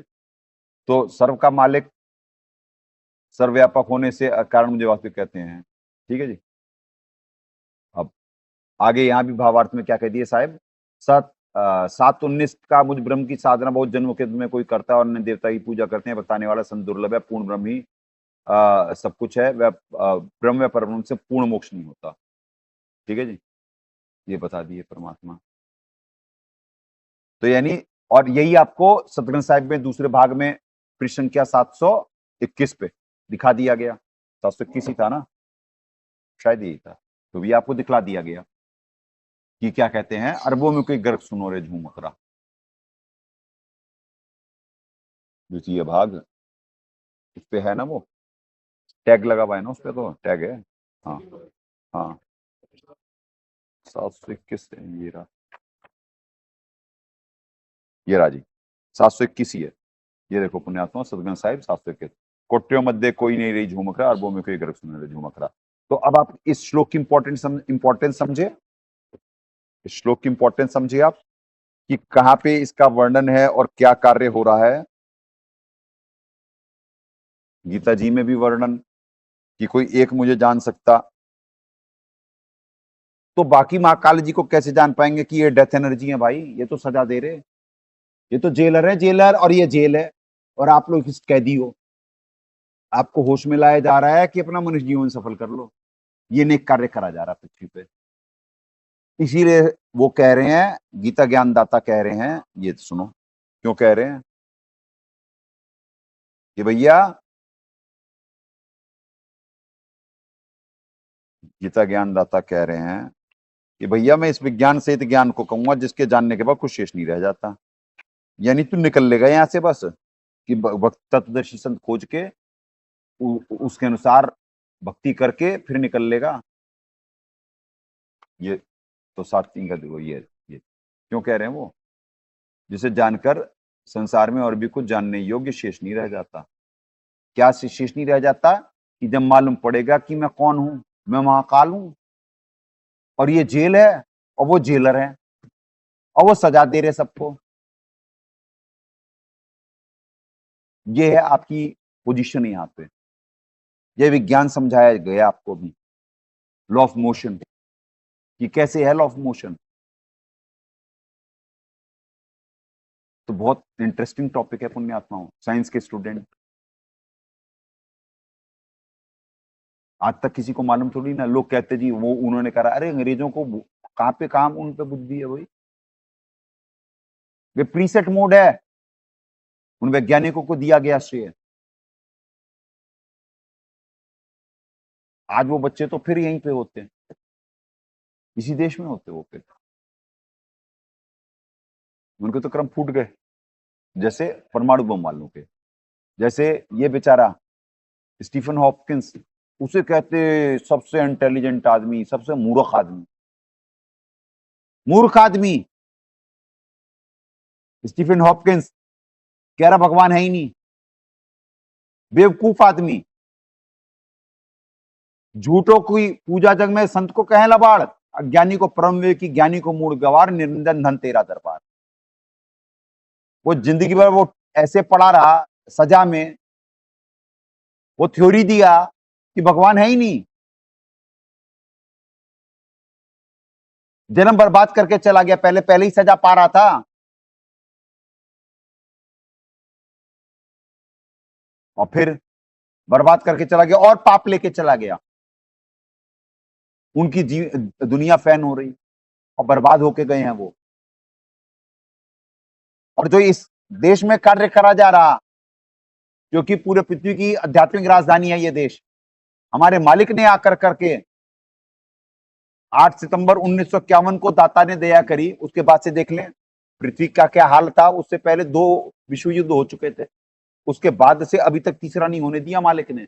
C: तो सर्व का मालिक सर्वव्यापक होने से कारण मुझे वास्तविक कहते हैं। ठीक है जी। अब आगे यहाँ भी भावार्थ में क्या कह दिए साहब, 7:19 का मुझ ब्रह्म की साधना बहुत जन्मों के में कोई करता है और अन्य देवता की पूजा करते हैं, बताने वाला संत दुर्लभ है, पूर्ण ब्रह्म ही सब कुछ है, वह ब्रह्म व परब्रह्म से पूर्ण मोक्ष नहीं होता। ठीक है जी, ये बता दिए परमात्मा। तो यानी, और यही आपको सतगंज साहिब में दूसरे भाग में पृष्ठ संख्या 721 पे दिखा दिया गया। 721 ही था ना, शायद यही था। तो भी आपको दिखला दिया गया कि क्या कहते हैं, अरबों में कोई गर्ग सुनो रे झूम मकरा, द्वितीय भाग उस पे है ना, वो टैग लगा हुआ है ना, उस पे तो टैग है। हाँ हाँ, 721 ये रहा, ये रहा जी, 721 ही है। ये देखो पुण्यात्मा, सतगंज साहिब 721, कोट्यों मध्य कोई नहीं रही झूमकरा, अरबों में कोई गर्ग सुनो रे झूमकरा। तो अब आप इस श्लोक की इंपॉर्टेंस समझे, इस श्लोक की इंपॉर्टेंस समझिए आप कि कहां पे इसका वर्णन है और क्या कार्य हो रहा है। गीता जी में भी वर्णन कि कोई एक मुझे जान सकता, तो बाकी महाकाल जी को कैसे जान पाएंगे कि ये डेथ एनर्जी है भाई, ये तो सजा दे रहे, ये तो जेलर है, जेलर, और ये जेल है और आप लोग इस कैदी हो। आपको होश में लाया जा रहा है कि अपना मनुष्य जीवन सफल कर लो, ये नेक कार्य करा जा रहा है पृथ्वी पे। इसीलिए वो कह रहे हैं, गीता ज्ञानदाता कह रहे हैं, ये सुनो क्यों कह रहे हैं कि भैया, गीता ज्ञानदाता कह रहे हैं कि भैया मैं इस विज्ञान से ज्ञान को कहूंगा जिसके जानने के बाद कुछ शेष नहीं रह जाता। यानी तू निकल लेगा यहाँ से बस कि तत्वदर्शी संत खोज के उसके अनुसार भक्ति करके फिर निकल लेगा। ये तो सात्विक का देखो, ये क्यों कह रहे हैं वो, जिसे जानकर संसार में और भी कुछ जानने योग्य शेष नहीं रह जाता। क्या शेष नहीं रह जाता कि जब मालूम पड़ेगा कि मैं कौन हूं, मैं महाकाल हूं और ये जेल है और वो जेलर है और वो सजा दे रहे सबको। ये है आपकी पोजीशन यहाँ पे, ये विज्ञान समझाया गया आपको भी, लॉ ऑफ मोशन कि कैसे है लॉ ऑफ मोशन। तो बहुत इंटरेस्टिंग टॉपिक है पुण्यात्माओं, साइंस के स्टूडेंट। आज तक किसी को मालूम थोड़ी ना, लोग कहते जी वो उन्होंने करा, अरे अंग्रेजों को कहां पे काम, उन पे बुद्धि है भाई, वे प्रीसेट मोड है, उन वैज्ञानिकों को दिया गया श्रेय। आज वो बच्चे तो फिर यहीं पे होते हैं, इसी देश में होते वो फिर, उनके तो क्रम फूट गए, जैसे परमाणु बम वालों के। जैसे ये बेचारा स्टीफन हॉपकिंस, उसे कहते सबसे इंटेलिजेंट आदमी, सबसे मूर्ख आदमी, मूर्ख आदमी स्टीफन हॉपकिंस, कह रहा भगवान है ही नहीं। बेवकूफ आदमी, झूठों की पूजा जग में संत को कहे लबाड़, अज्ञानी को परम विवेकी, ज्ञानी को मूढ़ गवार, निरंजन धन तेरा दरबार। वो जिंदगी भर वो ऐसे पड़ा रहा सजा में, वो थ्योरी दिया कि भगवान है ही नहीं, जन्म बर्बाद करके चला गया, पहले ही सजा पा रहा था और फिर बर्बाद करके चला गया और पाप लेके चला गया। उनकी दुनिया फैन हो रही और बर्बाद होके गए हैं वो। और जो इस देश में कार्य करा जा रहा, क्योंकि पूरे पृथ्वी की आध्यात्मिक राजधानी है ये देश, हमारे मालिक ने आकर करके 8 सितंबर 1951 को दाता ने दया करी, उसके बाद से देख लें पृथ्वी का क्या हाल था। उससे पहले 2 विश्व युद्ध हो चुके थे, उसके बाद से अभी तक तीसरा नहीं होने दिया मालिक ने।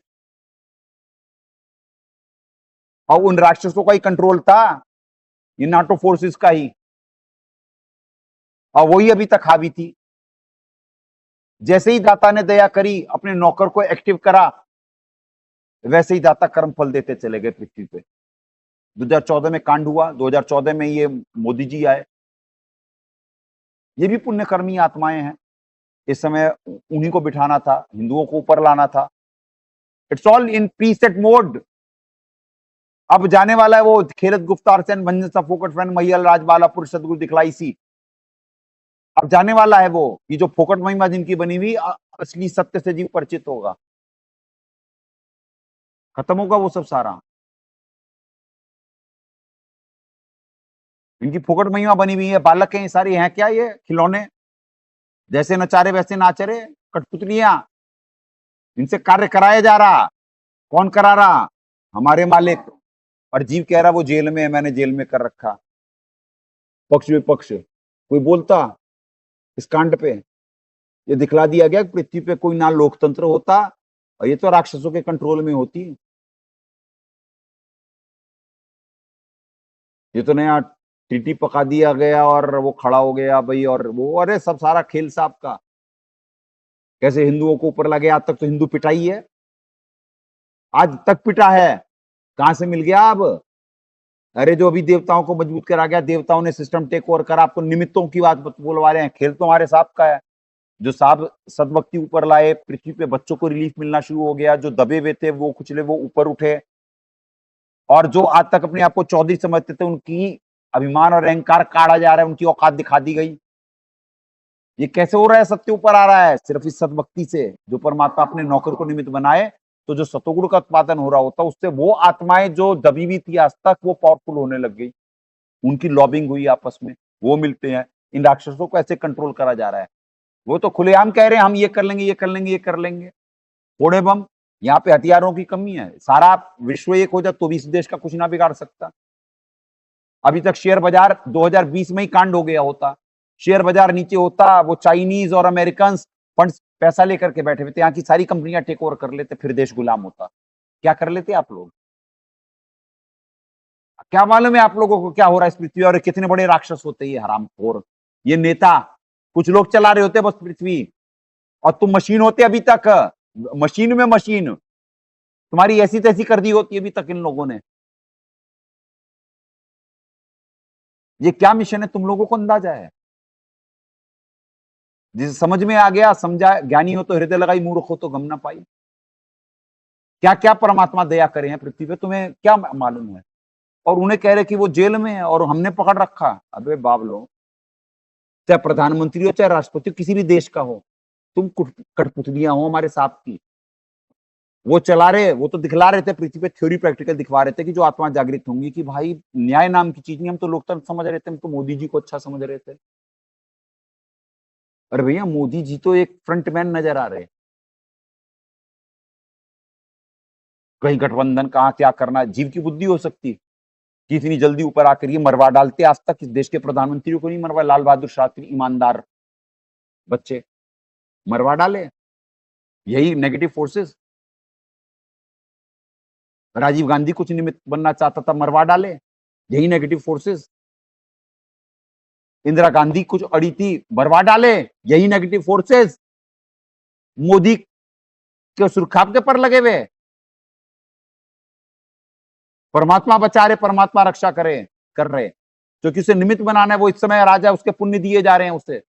C: और उन राक्षसों का ही कंट्रोल था, ये नाटो फोर्सेस का ही, और वही अभी तक हावी थी। जैसे ही दाता ने दया करी, अपने नौकर को एक्टिव करा, वैसे ही दाता कर्म फल देते चले गए पृथ्वी पे। 2014 में कांड हुआ, 2014 में ये मोदी जी आए, ये भी पुण्यकर्मी आत्माएं हैं। इस समय उन्हीं को बिठाना था, हिंदुओं को ऊपर लाना था। It's all in preset mode. अब जाने वाला है वो खेलत गुफ्तार सेन भंजन सा फोकट फैन महियल राज बालापुर सदगुरु दिखलाई सी। अब जाने वाला है वो, ये जो फोकट महिमा जिनकी बनी हुई, असली सत्य से जीव परिचित होगा, खत्म होगा वो सब सारा। इनकी फोकट महिमा बनी हुई है, बालक हैं ये सारे, हैं क्या ये खिलौने, जैसे नचारे वैसे नाचरे, कठपुतलियां। इनसे कार्य कराया जा रहा, कौन करा रहा? हमारे मालिक। और जीव कह रहा वो जेल में है, मैंने जेल में कर रखा। पक्ष विपक्ष कोई बोलता इस कांड पे? ये दिखला दिया गया कि पृथ्वी पे कोई ना लोकतंत्र होता, और ये तो राक्षसों के कंट्रोल में होती। ये तो नया टीटी पका दिया गया और वो खड़ा हो गया भाई, और वो अरे सब सारा खेल साहब का। कैसे हिंदुओं को ऊपर लगे, आज तक तो हिंदू पिटाई है, आज तक पिटा है, कहां से मिल गया अब? अरे जो अभी देवताओं को मजबूत करा गया, देवताओं ने सिस्टम टेक ओवर करा, आपको निमित्तों की बात बोलवा रहे हैं, खेल तो हमारे साहब का है। जो साहब सदभक्ति ऊपर लाए, पृथ्वी पे बच्चों को रिलीफ मिलना शुरू हो गया, जो दबे हुए थे वो कुचले वो ऊपर उठे, और जो आज तक अपने आप को चौधरी समझते थे, उनकी अभिमान और अहंकार काढ़ा जा रहा है, उनकी औकात दिखा दी गई। ये कैसे हो रहा है? सत्य ऊपर आ रहा है सिर्फ इस सदभक्ति से। जो परमात्मा अपने नौकर को निमित्त बनाए, तो जो सतोगुण का उत्पादन हो रहा होता, उससे वो आत्माएं जो दबी हुई थी आज तक, वो पावरफुल होने लग गई। उनकी लॉबिंग हुई आपस में, वो मिलते हैं। इन राक्षसों को ऐसे कंट्रोल करा जा रहा है। वो तो खुलेआम कह रहे हैं हम ये कर लेंगे, ये कर लेंगे, ये कर लेंगे। फोड़े बम, यहाँ पे हथियारों की कमी है। सारा विश्व एक हो जाए तो भी इस देश का कुछ ना बिगाड़ सकता। अभी तक शेयर बाजार 2020 में ही कांड हो गया होता, शेयर बाजार नीचे होता, वो चाइनीज और अमेरिकन फंड्स पैसा लेकर के बैठे हुए थे, यहाँ की सारी कंपनियां टेक ओवर कर लेते, फिर देश गुलाम होता। क्या कर लेते आप लोग? क्या मालूम है आप लोगों को क्या हो रहा है इस पृथ्वी, और कितने बड़े राक्षस होते ये हरामखोर, ये नेता। कुछ लोग चला रहे होते बस पृथ्वी, और तुम मशीन होते अभी तक, मशीन में मशीन तुम्हारी ऐसी तैसी कर दी होती अभी तक इन लोगों ने। ये क्या मिशन है तुम लोगों को अंदाजा है? जिसे समझ में आ गया, समझा, ज्ञानी हो तो हृदय लगाई, मूर्ख हो तो गम ना पाई। क्या क्या परमात्मा दया करे हैं पृथ्वी पे, तुम्हें क्या मालूम है? और उन्हें कह रहे कि वो जेल में है और हमने पकड़ रखा। अबे बाबलो, चाहे प्रधानमंत्री हो, चाहे राष्ट्रपति हो, किसी भी देश का हो, तुम कठपुतलियां हो हमारे साथ की। वो चला रहे, वो तो दिखला रहे थे पृथ्वी पे, थ्योरी प्रैक्टिकल दिखवा रहे थे कि जो आत्मा जागृत होंगी, कि भाई न्याय नाम की चीज नहीं, हम तो लोकतंत्र समझ रहे थे, हम तो मोदी जी को अच्छा समझ रहे थे। अरे भैया, मोदी जी तो एक फ्रंटमैन नजर आ रहे। कहीं गठबंधन, कहाँ क्या करना, जीव की बुद्धि हो सकती कि इतनी जल्दी ऊपर आकर ये मरवा डालते। आज तक इस देश के प्रधानमंत्री को नहीं मरवा, लाल बहादुर शास्त्री ईमानदार बच्चे मरवा डाले, यही नेगेटिव फोर्सेस। राजीव गांधी कुछ निमित्त बनना चाहता था, मरवा डाले, यही नेगेटिव फोर्सेस। इंदिरा गांधी कुछ अड़ी थी, मरवा डाले, यही नेगेटिव फोर्सेस। मोदी के सुरखाब के पर लगे हुए, परमात्मा बचा रहे, परमात्मा रक्षा करे, कर रहे, क्योंकि उसे निमित्त बनाना है। वो इस समय राजा, उसके पुण्य दिए जा रहे हैं उसे,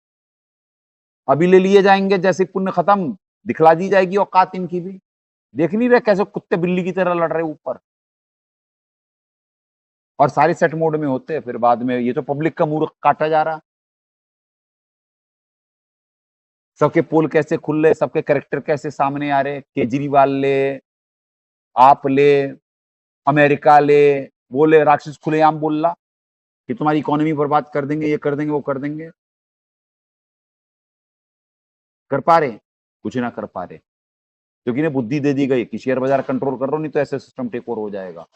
C: अभी ले लिए जाएंगे, जैसे पुण्य खत्म दिखला दी जाएगी औकात इनकी भी। देख नहीं रहे कैसे कुत्ते बिल्ली की तरह लड़ रहे ऊपर, और सारे सेट मोड में होते हैं। फिर बाद में ये तो पब्लिक का मूर्ख काटा जा रहा। सबके पोल कैसे खुल रहे, सबके कैरेक्टर कैसे सामने आ रहे। केजरीवाल ले, आप ले, अमेरिका ले, बोले राक्षस खुलेआम बोल रहा कि तुम्हारी इकोनॉमी बर्बाद कर देंगे, ये कर देंगे, वो कर देंगे। कर पा रहे? कुछ ना कर पा रहे, क्योंकि इन्हें बुद्धि दे दी गई कि शेयर बाजार कंट्रोल कर लो, नहीं तो ऐसे सिस्टम टेक ओवर हो जाएगा।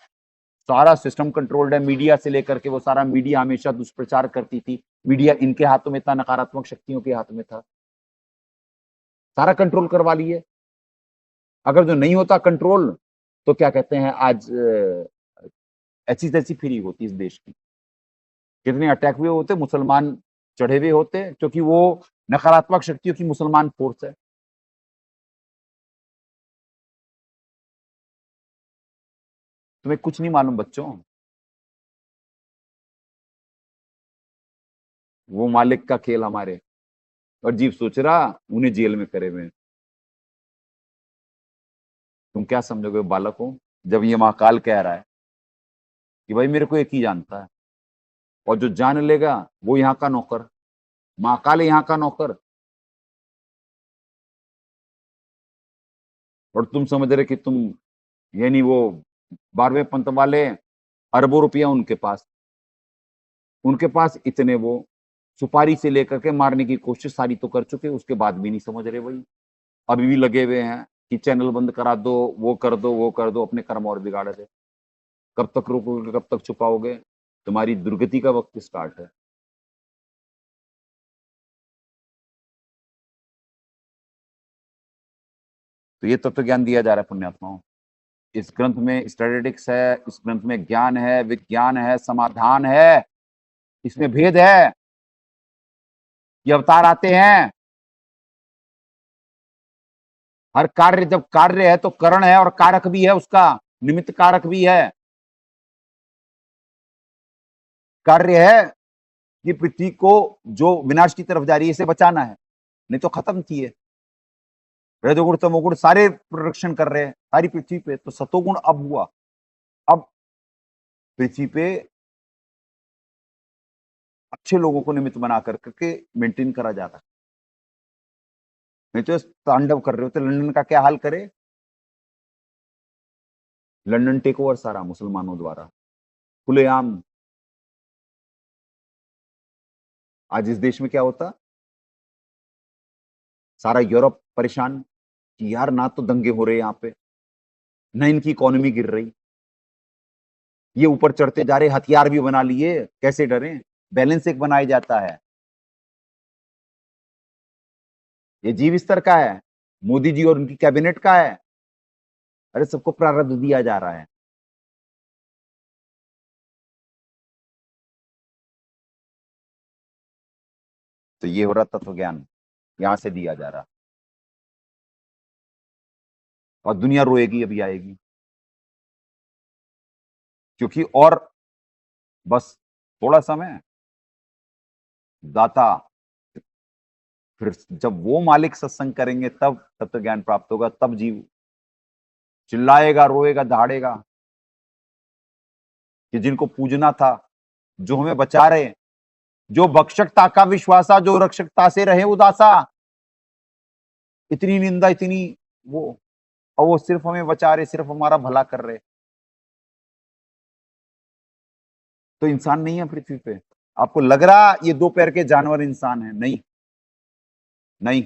C: सारा सिस्टम कंट्रोल्ड है, मीडिया से लेकर के। वो सारा मीडिया हमेशा दुष्प्रचार करती थी, मीडिया इनके हाथों में था, नकारात्मक शक्तियों के हाथ में था, सारा कंट्रोल करवा लिए। अगर जो नहीं होता कंट्रोल, तो क्या कहते हैं, आज ऐसी तैसी फ्री होती इस देश की। कितने अटैक हुए होते, मुसलमान चढ़े हुए होते, क्योंकि वो नकारात्मक शक्तियों की मुसलमान फोर्स है। तुम्हें कुछ नहीं मालूम बच्चों, वो मालिक का खेल हमारे, और जीव सोच रहा उन्हें जेल में करे हुए हैं। तुम क्या समझोगे बालक हो, जब ये महाकाल कह रहा है कि भाई मेरे को एक ही जानता है, और जो जान लेगा वो यहाँ का नौकर, महाकाल है यहाँ का नौकर। और तुम समझ रहे कि तुम, यानी वो 12वें पंथ वाले, अरबों रुपया उनके पास इतने, वो सुपारी से लेकर के मारने की कोशिश सारी तो कर चुके, उसके बाद भी नहीं समझ रहे भाई, अभी भी लगे हुए हैं कि चैनल बंद करा दो, वो कर दो, वो कर दो, अपने कर्म और बिगाड़ दे। कब तक रोकोगे, कब तक छुपाओगे? तुम्हारी दुर्गति का वक्त स्टार्ट है। तो ये तत्व ज्ञान दिया जा रहा है पुण्यात्माओं। इस ग्रंथ में स्टैटिस्टिक्स है, इस ग्रंथ में ज्ञान है, विज्ञान है, समाधान है। इसमें भेद है। ये अवतार आते हैं, हर कार्य जब कार्य है तो करण है और कारक भी है, उसका निमित्त कारक भी है। कार्य है कि पृथ्वी को जो विनाश की तरफ जा रही है इसे बचाना है, नहीं तो खत्म थी है। रजोगुण तमोगुण सारे प्रोडक्शन कर रहे हैं सारी पृथ्वी पे, तो सतोगुण अब हुआ। अब पृथ्वी पे अच्छे लोगों को निमित्त बना करके मेंटेन करा जा रहा है, नहीं तो तांडव कर रहे होते। लंदन का क्या हाल करे, लंदन टेक ओवर सारा मुसलमानों द्वारा खुलेआम। आज इस देश में क्या होता, सारा यूरोप परेशान कि यार ना तो दंगे हो रहे यहाँ पे, ना इनकी इकोनॉमी गिर रही, ये ऊपर चढ़ते जा रहे, हथियार भी बना लिए, कैसे डरें। बैलेंस एक बनाया जाता है, ये जीव स्तर का है, मोदी जी और उनकी कैबिनेट का है। अरे सबको प्रारब्ध दिया जा रहा है। तो ये हो रहा तत्व ज्ञान, यहां से दिया जा रहा, और दुनिया रोएगी अभी आएगी, क्योंकि और बस थोड़ा समय दाता, फिर जब वो मालिक सत्संग करेंगे तब तत्व ज्ञान प्राप्त होगा, तब जीव चिल्लाएगा, रोएगा, दहाड़ेगा कि जिनको पूजना था, जो हमें बचा रहे, जो भक्षकता का विश्वासा, जो रक्षकता से रहे उदासा, इतनी निंदा, इतनी वो, और वो सिर्फ हमें बचा रहे, सिर्फ हमारा भला कर रहे। तो इंसान नहीं है पृथ्वी पे। आपको लग रहा ये दो पैर के जानवर इंसान है, नहीं नहीं।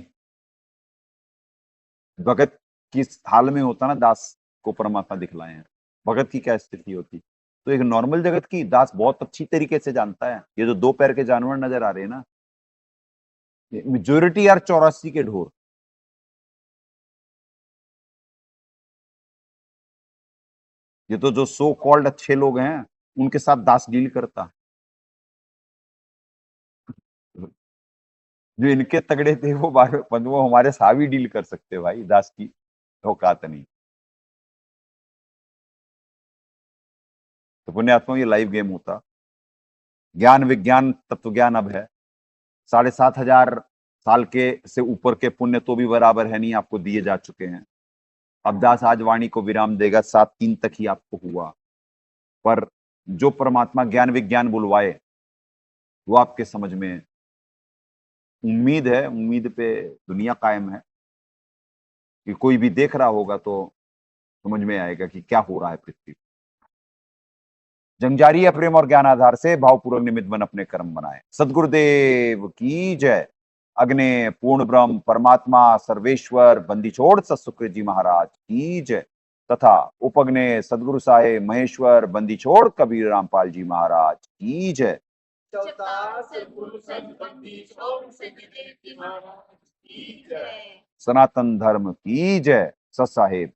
C: भगत किस हाल में होता ना, दास को परमात्मा दिखलाए हैं, भगत की क्या स्थिति होती। तो एक नॉर्मल जगत की दास बहुत अच्छी तरीके से जानता है, ये जो दो पैर के जानवर नजर आ रहे हैं ना, मेजोरिटी यार 84 के ढोर। ये तो जो सो कॉल्ड अच्छे लोग हैं उनके साथ दास डील करता, जो इनके तगड़े थे वो हमारे साथ भी डील कर सकते भाई, दास की औकात नहीं। तो पुण्यात्मा ये लाइव गेम होता। ज्ञान विज्ञान तत्व ज्ञान अब है, 7,500 साल के से ऊपर के पुण्य तो भी बराबर है नहीं, आपको दिए जा चुके हैं। अब दास आज वाणी को विराम देगा, 7:03 तक ही आपको हुआ, पर जो परमात्मा ज्ञान विज्ञान बुलवाए वो आपके समझ में, उम्मीद है, उम्मीद पे दुनिया कायम है कि कोई भी देख रहा होगा तो समझ में आएगा कि क्या हो रहा है पृथ्वी। जंग जारी है प्रेम और ज्ञान आधार से, भावपूर्वक निमित्त बन अपने कर्म बनाए। सदगुरुदेव की जय। अग्ने पूर्ण ब्रह्म परमात्मा सर्वेश्वर बंदी छोड़ सतसुकृत जी महाराज की जय, तथा उपग्ने सदगुरु साहेब महेश्वर बंदी छोड़ कबीर रामपाल जी महाराज की जय। सनातन धर्म की जय। सत साहेब।